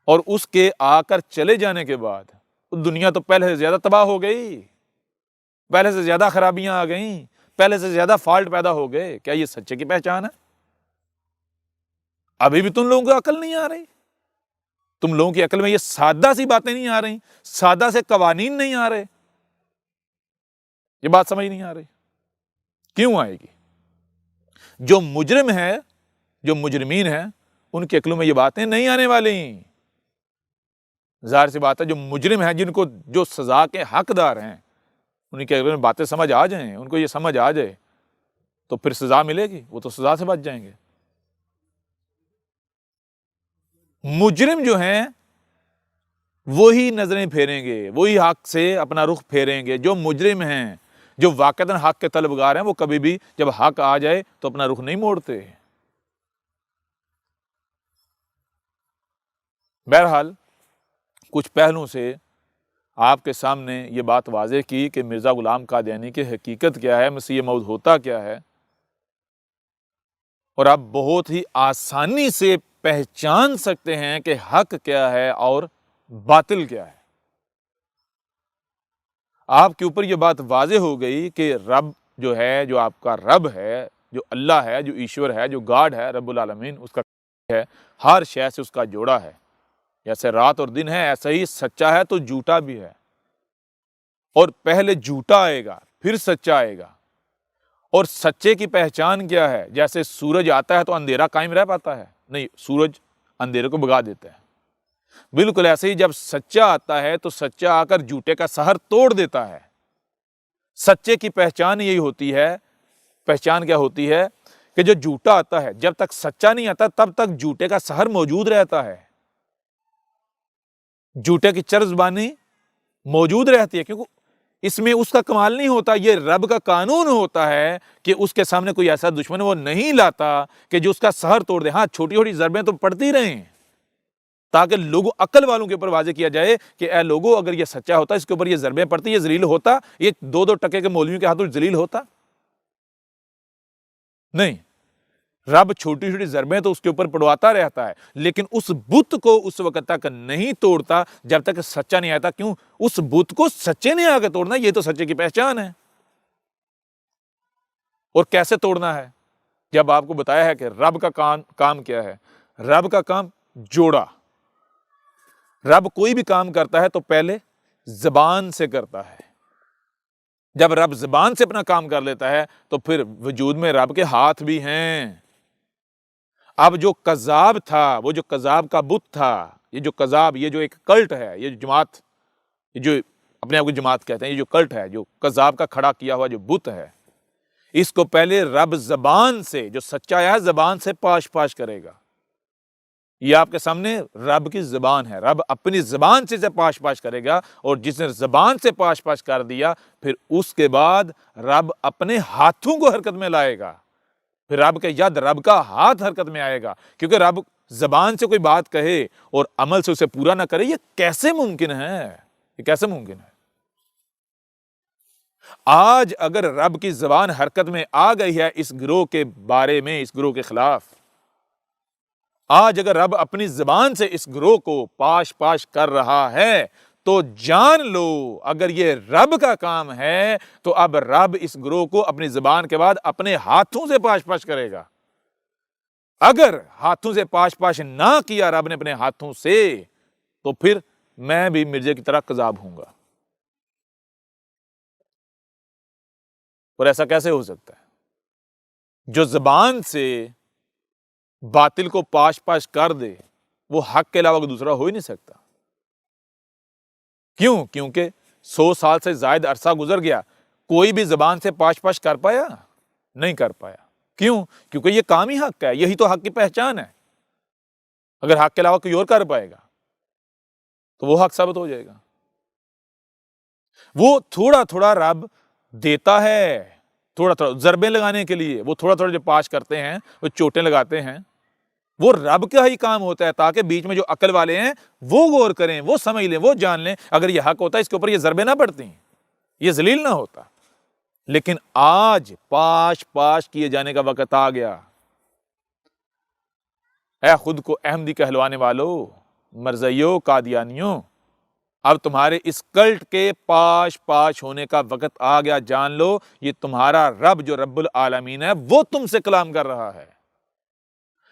اور اس کے آ کر چلے جانے کے بعد دنیا تو پہلے سے زیادہ تباہ ہو گئی، پہلے سے زیادہ خرابیاں آ گئیں، پہلے سے زیادہ فالٹ پیدا ہو گئے۔ کیا یہ سچے کی پہچان ہے؟ ابھی بھی تم لوگوں کو عقل نہیں آ رہی؟ تم لوگوں کی عقل میں یہ سادہ سی باتیں نہیں آ رہی، سادہ سے قوانین نہیں آ رہے؟ یہ بات سمجھ نہیں آ رہی؟ کیوں آئے گی؟ جو مجرم ہے، جو مجرمین ہیں، ان کے عقلوں میں یہ باتیں نہیں آنے والی۔ ظاہر سی بات ہے جو مجرم ہیں، جن کو جو سزا کے حقدار ہیں، ان کے عقلوں میں باتیں سمجھ آ جائیں، ان کو یہ سمجھ آ جائے تو پھر سزا ملے گی، وہ تو سزا سے بچ جائیں گے۔ مجرم جو ہیں وہی نظریں پھیریں گے، وہی حق سے اپنا رخ پھیریں گے۔ جو مجرم ہیں، جو واقعتاً حق کے طلبگار ہیں، وہ کبھی بھی جب حق آ جائے تو اپنا رخ نہیں موڑتے۔ بہرحال کچھ پہلوؤں سے آپ کے سامنے یہ بات واضح کی کہ مرزا غلام قادیانی کی حقیقت کیا ہے، مسیح موعود ہوتا کیا ہے، اور آپ بہت ہی آسانی سے پہچان سکتے ہیں کہ حق کیا ہے اور باطل کیا ہے۔ آپ کے اوپر یہ بات واضح ہو گئی کہ رب جو ہے، جو آپ کا رب ہے، جو اللہ ہے، جو ایشور ہے، جو گاڈ ہے، رب العالمین، اس کا ہے، ہر شے سے اس کا جوڑا ہے۔ جیسے رات اور دن ہے، ایسا ہی سچا ہے تو جھوٹا بھی ہے، اور پہلے جھوٹا آئے گا پھر سچا آئے گا۔ اور سچے کی پہچان کیا ہے؟ جیسے سورج آتا ہے تو اندھیرا قائم رہ پاتا ہے؟ نہیں، سورج اندھیرے کو بھگا دیتا ہے۔ بالکل ایسے ہی جب سچا آتا ہے تو سچا آ کر جھوٹے کا سحر توڑ دیتا ہے۔ سچے کی پہچان یہی ہوتی ہے۔ پہچان کیا ہوتی ہے؟ کہ جو جھوٹا آتا ہے، جب تک سچا نہیں آتا تب تک جھوٹے کا سحر موجود رہتا ہے، جھوٹے کی چر زبانی موجود رہتی ہے، کیونکہ اس میں اس کا کمال نہیں ہوتا، یہ رب کا قانون ہوتا ہے کہ اس کے سامنے کوئی ایسا دشمن وہ نہیں لاتا کہ جو اس کا سحر توڑ دے۔ ہاں، چھوٹی چھوٹی ضربیں تو پڑتی رہیں تاکہ لوگوں، عقل والوں کے اوپر واضح کیا جائے کہ اے لوگوں، اگر یہ سچا ہوتا، اس کے اوپر یہ ضربیں پڑتی، یہ ذلیل ہوتا، یہ 2 ٹکے کے مولویوں کے ہاتھوں ذلیل ہوتا؟ نہیں، رب چھوٹی چھوٹی ضربیں تو اس کے اوپر پڑواتا رہتا ہے، لیکن اس بت کو اس وقت تک نہیں توڑتا جب تک سچا نہیں آتا۔ کیوں؟ اس بت کو سچے نے آ کے توڑنا، یہ تو سچے کی پہچان ہے۔ اور کیسے توڑنا ہے؟ جب آپ کو بتایا ہے کہ رب کا کام کیا ہے، رب کا کام جوڑا۔ رب کوئی بھی کام کرتا ہے تو پہلے زبان سے کرتا ہے۔ جب رب زبان سے اپنا کام کر لیتا ہے تو پھر وجود میں رب کے ہاتھ بھی ہیں۔ اب جو کذاب تھا، وہ جو کذاب کا بت تھا، یہ جو کذاب، یہ جو ایک کلٹ ہے، یہ جو جماعت، یہ جو اپنے آپ کو جماعت کہتے ہیں، یہ جو کلٹ ہے، جو کذاب کا کھڑا کیا ہوا جو بت ہے، اس کو پہلے رب زبان سے، جو سچا ہے زبان سے پاش پاش کرے گا۔ یہ آپ کے سامنے رب کی زبان ہے، رب اپنی زبان سے پاش پاش کرے گا، اور جس نے زبان سے پاش پاش کر دیا، پھر اس کے بعد رب اپنے ہاتھوں کو حرکت میں لائے گا، پھر رب کے ید، رب کا ہاتھ حرکت میں آئے گا، کیونکہ رب زبان سے کوئی بات کہے اور عمل سے اسے پورا نہ کرے، یہ کیسے ممکن ہے؟ یہ کیسے ممکن ہے؟ آج اگر رب کی زبان حرکت میں آ گئی ہے اس گروہ کے بارے میں، اس گروہ کے خلاف، آج اگر رب اپنی زبان سے اس گروہ کو پاش پاش کر رہا ہے تو جان لو، اگر یہ رب کا کام ہے تو اب رب اس گروہ کو اپنی زبان کے بعد اپنے ہاتھوں سے پاش پاش کرے گا۔ اگر ہاتھوں سے پاش پاش نہ کیا رب نے اپنے ہاتھوں سے، تو پھر میں بھی مرزے کی طرح کذاب ہوں گا۔ اور ایسا کیسے ہو سکتا ہے؟ جو زبان سے باطل کو پاش پاش کر دے، وہ حق کے علاوہ دوسرا ہو ہی نہیں سکتا۔ کیوں؟ کیونکہ 100 سال سے زائد عرصہ گزر گیا، کوئی بھی زبان سے پاش پاش کر پایا؟ نہیں کر پایا۔ کیوں؟ کیونکہ یہ کام ہی حق ہے، یہی تو حق کی پہچان ہے۔ اگر حق کے علاوہ کوئی اور کر پائے گا؟ تو وہ حق ثابت ہو جائے گا۔ وہ تھوڑا تھوڑا رب دیتا ہے، تھوڑا تھوڑا ضربیں لگانے کے لیے، وہ تھوڑا تھوڑا جو پاش کرتے ہیں، وہ چوٹیں لگاتے ہیں، وہ رب کا ہی کام ہوتا ہے تاکہ بیچ میں جو عقل والے ہیں وہ غور کریں، وہ سمجھ لیں، وہ جان لیں اگر یہ حق ہوتا ہے اس کے اوپر یہ ضربیں نہ پڑتی، یہ ذلیل نہ ہوتا۔ لیکن آج پاش پاش کیے جانے کا وقت آ گیا۔ اے خود کو احمدی کہلوانے والوں، مرزائیوں، قادیانیوں، اب تمہارے اس کلٹ کے پاش پاش ہونے کا وقت آ گیا۔ جان لو یہ تمہارا رب جو رب العالمین ہے وہ تم سے کلام کر رہا ہے۔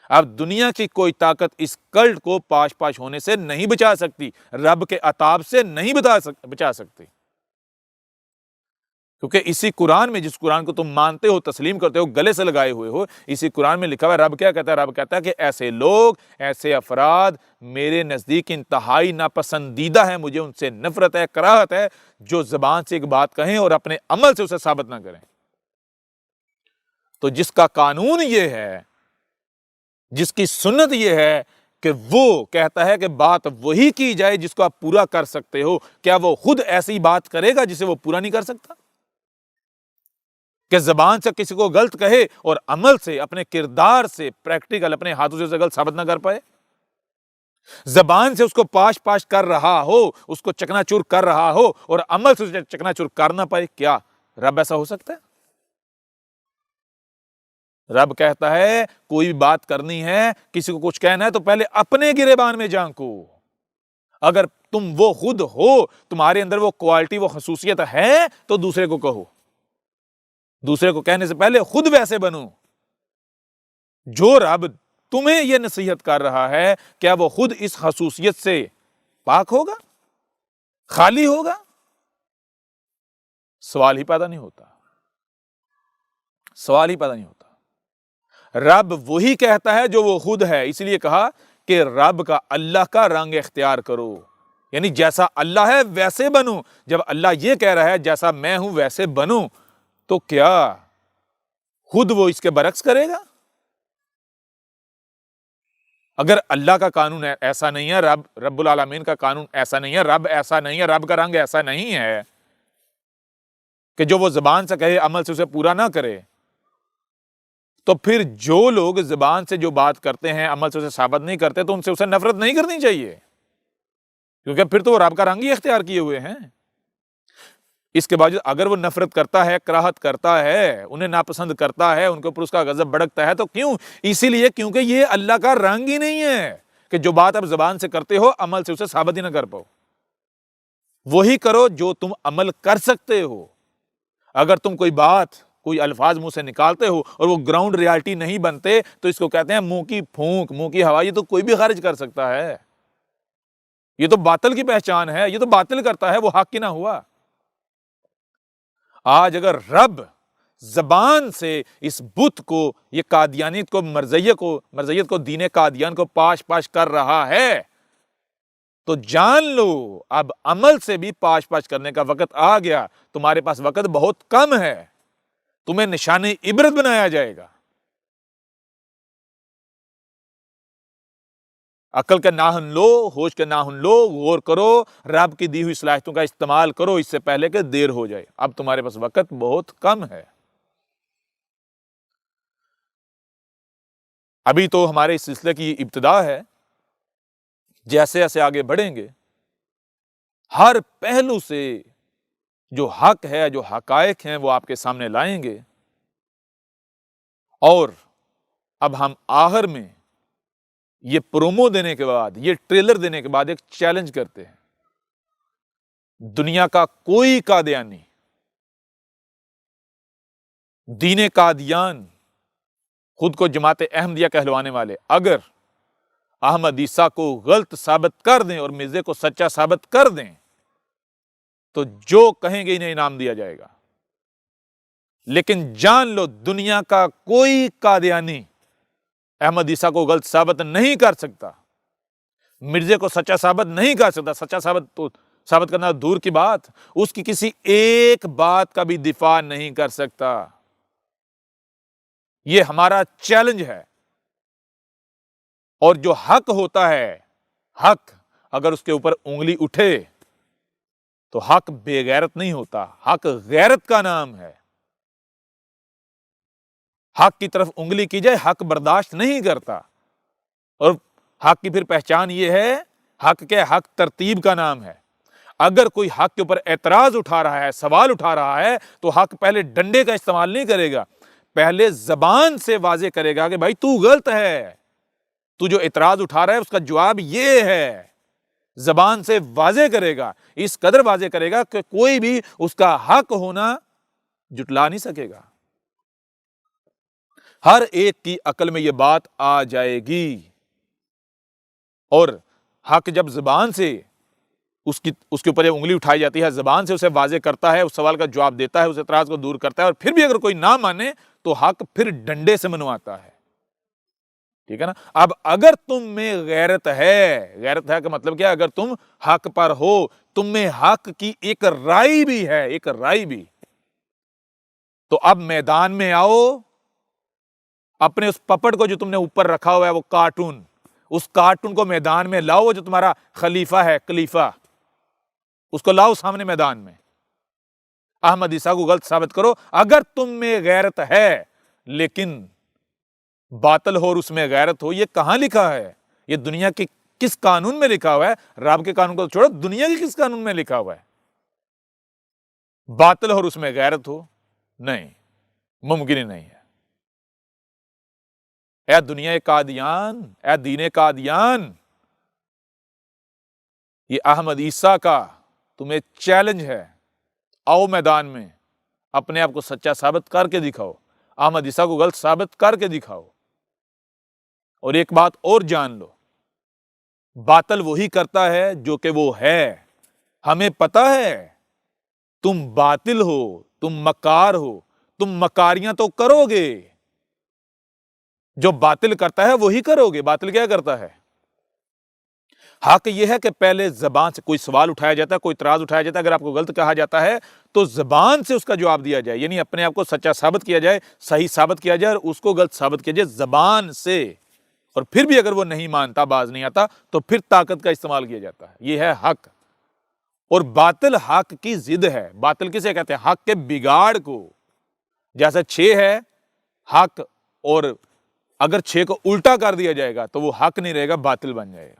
اب دنیا کی کوئی طاقت اس کلٹ کو پاش پاش ہونے سے نہیں بچا سکتی، رب کے عطاب سے نہیں بچا سکتی، کیونکہ اسی قرآن میں، جس قرآن کو تم مانتے ہو، تسلیم کرتے ہو، گلے سے لگائے ہوئے ہو، اسی قرآن میں لکھا ہوا ہے رب کیا کہتا ہے؟ رب کہتا ہے کہ ایسے لوگ، ایسے افراد میرے نزدیک انتہائی ناپسندیدہ ہیں، مجھے ان سے نفرت ہے، کراہت ہے، جو زبان سے ایک بات کہیں اور اپنے عمل سے اسے ثابت نہ کریں۔ تو جس کا قانون یہ ہے، جس کی سنت یہ ہے کہ وہ کہتا ہے کہ بات وہی کی جائے جس کو آپ پورا کر سکتے ہو، کیا وہ خود ایسی بات کرے گا جسے وہ پورا نہیں کر سکتا؟ کہ زبان سے کسی کو غلط کہے اور عمل سے، اپنے کردار سے، پریکٹیکل اپنے ہاتھوں سے اسے غلط ثابت نہ کر پائے؟ زبان سے اس کو پاش پاش کر رہا ہو، اس کو چکنا چور کر رہا ہو اور عمل سے اسے چکنا چور کر نہ پائے، کیا رب ایسا ہو سکتا ہے؟ رب کہتا ہے کوئی بھی بات کرنی ہے، کسی کو کچھ کہنا ہے تو پہلے اپنے گریبان میں جھانکو۔ اگر تم وہ خود ہو، تمہارے اندر وہ کوالٹی، وہ خصوصیت ہے تو دوسرے کو کہو، دوسرے کو کہنے سے پہلے خود ویسے بنو۔ جو رب تمہیں یہ نصیحت کر رہا ہے، کیا وہ خود اس خصوصیت سے پاک ہوگا، خالی ہوگا؟ سوال ہی پیدا نہیں ہوتا، سوال ہی پیدا نہیں ہوتا۔ رب وہی کہتا ہے جو وہ خود ہے، اس لیے کہا کہ رب کا، اللہ کا رنگ اختیار کرو، یعنی جیسا اللہ ہے ویسے بنو۔ جب اللہ یہ کہہ رہا ہے جیسا میں ہوں ویسے بنو، تو کیا خود وہ اس کے برعکس کرے گا؟ اگر اللہ کا قانون ایسا نہیں ہے، رب العالمین کا قانون ایسا نہیں ہے، رب ایسا نہیں ہے، رب کا رنگ ایسا نہیں ہے کہ جو وہ زبان سے کہے عمل سے اسے پورا نہ کرے، تو پھر جو لوگ زبان سے جو بات کرتے ہیں عمل سے اسے ثابت نہیں کرتے تو ان سے اسے نفرت نہیں کرنی چاہیے، کیونکہ پھر تو وہ رب کا رنگ ہی اختیار کیے ہوئے ہیں۔ اس کے باوجود اگر وہ نفرت کرتا ہے، کراہت کرتا ہے، انہیں ناپسند کرتا ہے، ان کے اوپر اس کا غضب بھڑکتا ہے، تو کیوں؟ اسی لیے کیونکہ یہ اللہ کا رنگ ہی نہیں ہے کہ جو بات آپ زبان سے کرتے ہو عمل سے اسے ثابت ہی نہ کر پاؤ۔ وہی کرو جو تم عمل کر سکتے ہو۔ اگر تم کوئی بات، کوئی الفاظ منہ سے نکالتے ہو اور وہ گراؤنڈ ریالٹی نہیں بنتے تو اس کو کہتے ہیں منہ کی پھونک، منہ کی ہوا۔ یہ تو کوئی بھی خارج کر سکتا ہے، یہ تو باطل کی پہچان ہے، یہ تو باطل کرتا ہے، وہ حق کی نہ ہوا۔ آج اگر رب زبان سے اس بت کو، یہ قادیانیت کو، مرزیت کو، دین قادیان کو پاش پاش کر رہا ہے، تو جان لو اب عمل سے بھی پاش پاش کرنے کا وقت آ گیا۔ تمہارے پاس وقت بہت کم ہے، تمہیں نشان عبرت بنایا جائے گا۔ عقل کے ناہن لو، ہوش کے ناہن لو، غور کرو، رب کی دی ہوئی صلاحیتوں کا استعمال کرو اس سے پہلے کہ دیر ہو جائے۔ اب تمہارے پاس وقت بہت کم ہے۔ ابھی تو ہمارے اس سلسلے کی ابتدا ہے، جیسے جیسے آگے بڑھیں گے ہر پہلو سے جو حق ہے، جو حقائق ہیں، وہ آپ کے سامنے لائیں گے۔ اور اب ہم آخر میں یہ پرومو دینے کے بعد، یہ ٹریلر دینے کے بعد ایک چیلنج کرتے ہیں۔ دنیا کا کوئی قادیانی، دین قادیان، خود کو جماعت احمدیہ کہلوانے والے، اگر احمد عیسیٰ کو غلط ثابت کر دیں اور مرزے کو سچا ثابت کر دیں تو جو کہیں گے انہیں انعام دیا جائے گا۔ لیکن جان لو دنیا کا کوئی قادیانی احمد عیسیٰ کو غلط ثابت نہیں کر سکتا، مرزے کو سچا ثابت نہیں کر سکتا۔ سچا ثابت کرنا دور کی بات، اس کی کسی ایک بات کا بھی دفاع نہیں کر سکتا۔ یہ ہمارا چیلنج ہے۔ اور جو حق ہوتا ہے، حق اگر اس کے اوپر انگلی اٹھے تو حق بے غیرت نہیں ہوتا، حق غیرت کا نام ہے۔ حق کی طرف انگلی کی جائے حق برداشت نہیں کرتا، اور حق کی پھر پہچان یہ ہے، حق کے حق ترتیب کا نام ہے۔ اگر کوئی حق کے اوپر اعتراض اٹھا رہا ہے، سوال اٹھا رہا ہے، تو حق پہلے ڈنڈے کا استعمال نہیں کرے گا، پہلے زبان سے واضح کرے گا کہ بھائی تو غلط ہے، تو جو اعتراض اٹھا رہا ہے اس کا جواب یہ ہے، زبان سے واضح کرے گا، اس قدر واضح کرے گا کہ کوئی بھی اس کا حق ہونا جٹلا نہیں سکے گا۔ ہر ایک کی عقل میں یہ بات آ جائے گی، اور حق جب زبان سے اس کے اوپر انگلی اٹھائی جاتی ہے، زبان سے اسے واضح کرتا ہے، اس سوال کا جواب دیتا ہے، اس اعتراض کو دور کرتا ہے، اور پھر بھی اگر کوئی نہ مانے تو حق پھر ڈنڈے سے منواتا ہے، ٹھیک ہے نا۔ اب اگر تم میں غیرت ہے کا مطلب کیا؟ اگر تم حق پر ہو، تم میں حق کی ایک رائے بھی ہے، ایک رائے بھی، تو اب میدان میں آؤ، اپنے اس پپٹ کو جو تم نے اوپر رکھا ہوا ہے، وہ کارٹون، اس کارٹون کو میدان میں لاؤ، جو تمہارا خلیفہ ہے، خلیفہ، اس کو لاؤ سامنے میدان میں، احمد عیسیٰ کو غلط ثابت کرو۔ اگر تم میں غیرت ہے لیکن باطل ہو اور اس میں غیرت ہو، یہ کہاں لکھا ہے؟ یہ دنیا کے کس قانون میں لکھا ہوا ہے؟ رب کے قانون کو چھوڑو، دنیا کے کس قانون میں لکھا ہوا ہے؟ باطل ہو اور اس میں غیرت ہو؟ نہیں، ممکن ہی نہیں ہے۔ اے دنیا قادیان، اے دین قادیان، یہ احمد عیسیٰ کا تمہیں چیلنج ہے، آؤ میدان میں، اپنے آپ کو سچا ثابت کر کے دکھاؤ، احمد عیسیٰ کو غلط ثابت کر کے دکھاؤ۔ اور ایک بات اور جان لو، باطل وہی کرتا ہے جو کہ وہ ہے۔ ہمیں پتا ہے تم باطل ہو، تم مکار ہو، تم مکاریاں تو کرو گے، جو باطل کرتا ہے وہی کرو گے۔ باطل کیا کرتا ہے؟ حق یہ ہے کہ پہلے زبان سے کوئی سوال اٹھایا جاتا ہے، کوئی اعتراض اٹھایا جاتا ہے، اگر آپ کو غلط کہا جاتا ہے تو زبان سے اس کا جواب دیا جائے، یعنی اپنے آپ کو سچا ثابت کیا جائے، صحیح ثابت کیا جائے، اور اس کو غلط ثابت کیا جائے زبان سے۔ اور پھر بھی اگر وہ نہیں مانتا، باز نہیں آتا، تو پھر طاقت کا استعمال کیا جاتا ہے۔ یہ ہے حق۔ اور باطل حق کی ضد ہے۔ باطل کسے کہتے ہیں؟ حق کے بگاڑ کو۔ جیسے 6 ہے حق، اور اگر 6 کو الٹا کر دیا جائے گا تو وہ حق نہیں رہے گا، باطل بن جائے گا۔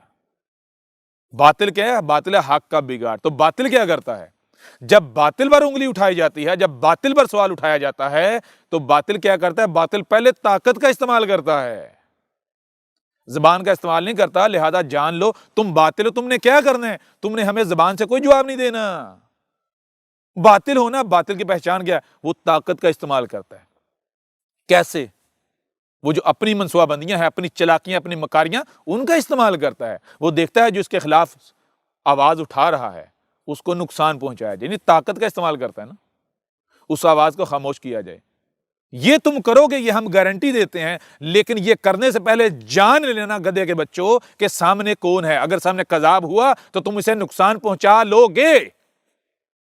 باطل کیا ہے؟ باطل ہے حق کا بگاڑ۔ تو باطل کیا کرتا ہے؟ جب باطل پر انگلی اٹھائی جاتی ہے، جب باطل پر سوال اٹھایا جاتا ہے، تو باطل کیا کرتا ہے؟ باطل پہلے طاقت کا استعمال کرتا ہے، زبان کا استعمال نہیں کرتا۔ لہذا جان لو تم باطل ہو، تم نے کیا کرنا ہے؟ تم نے ہمیں زبان سے کوئی جواب نہیں دینا۔ باطل ہونا، باطل کی پہچان کیا ہے؟ وہ طاقت کا استعمال کرتا ہے۔ کیسے؟ وہ جو اپنی منصوبہ بندیاں ہیں، اپنی چلاکیاں، اپنی مکاریاں، ان کا استعمال کرتا ہے۔ وہ دیکھتا ہے جو اس کے خلاف آواز اٹھا رہا ہے اس کو نقصان پہنچایا جائے، یعنی طاقت کا استعمال کرتا ہے نا، اس آواز کو خاموش کیا جائے۔ یہ تم کرو گے، یہ ہم گارنٹی دیتے ہیں، لیکن یہ کرنے سے پہلے جان لینا گدھے کے بچوں کہ سامنے کون ہے۔ اگر سامنے کذاب ہوا تو تم اسے نقصان پہنچا لو گے۔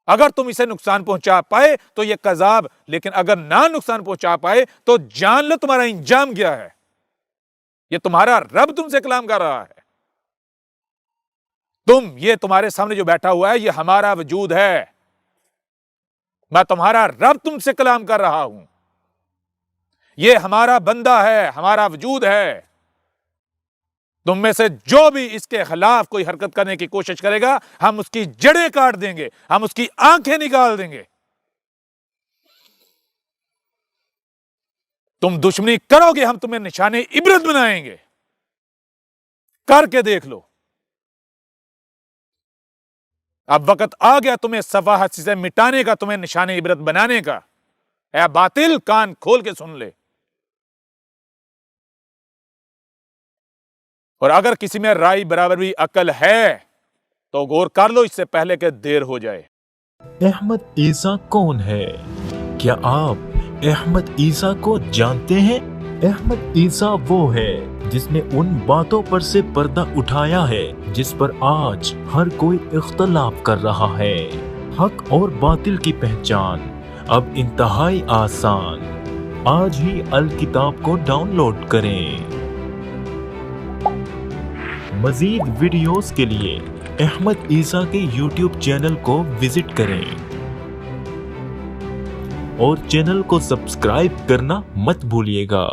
اگر تم اسے نقصان پہنچا پائے تو یہ کذاب، لیکن اگر نہ نقصان پہنچا پائے تو جان لو تمہارا انجام کیا ہے۔ یہ تمہارا رب تم سے کلام کر رہا ہے۔ یہ تمہارے سامنے جو بیٹھا ہوا ہے، یہ ہمارا وجود ہے۔ میں تمہارا رب تم سے کلام کر رہا ہوں۔ یہ ہمارا بندہ ہے، ہمارا وجود ہے۔ تم میں سے جو بھی اس کے خلاف کوئی حرکت کرنے کی کوشش کرے گا، ہم اس کی جڑیں کاٹ دیں گے، ہم اس کی آنکھیں نکال دیں گے۔ تم دشمنی کرو گے، ہم تمہیں نشانے عبرت بنائیں گے۔ کر کے دیکھ لو۔ اب وقت آ گیا تمہیں صفحات سے مٹانے کا، تمہیں نشانے عبرت بنانے کا۔ اے باطل، کان کھول کے سن لے۔ اور اگر کسی میں رائے برابر بھی عقل ہے تو غور کر لو اس سے پہلے کہ دیر ہو جائے۔ احمد عیسیٰ کون ہے؟ کیا آپ احمد عیسیٰ کو جانتے ہیں؟ احمد عیسیٰ وہ ہے جس نے ان باتوں پر سے پردہ اٹھایا ہے جس پر آج ہر کوئی اختلاف کر رہا ہے۔ حق اور باطل کی پہچان اب انتہائی آسان۔ آج ہی الکتاب کو ڈاؤن لوڈ کریں۔ مزید ویڈیوز کے لیے احمد عیسیٰ کے YouTube چینل کو وزٹ کریں اور چینل کو سبسکرائب کرنا مت بھولیے گا۔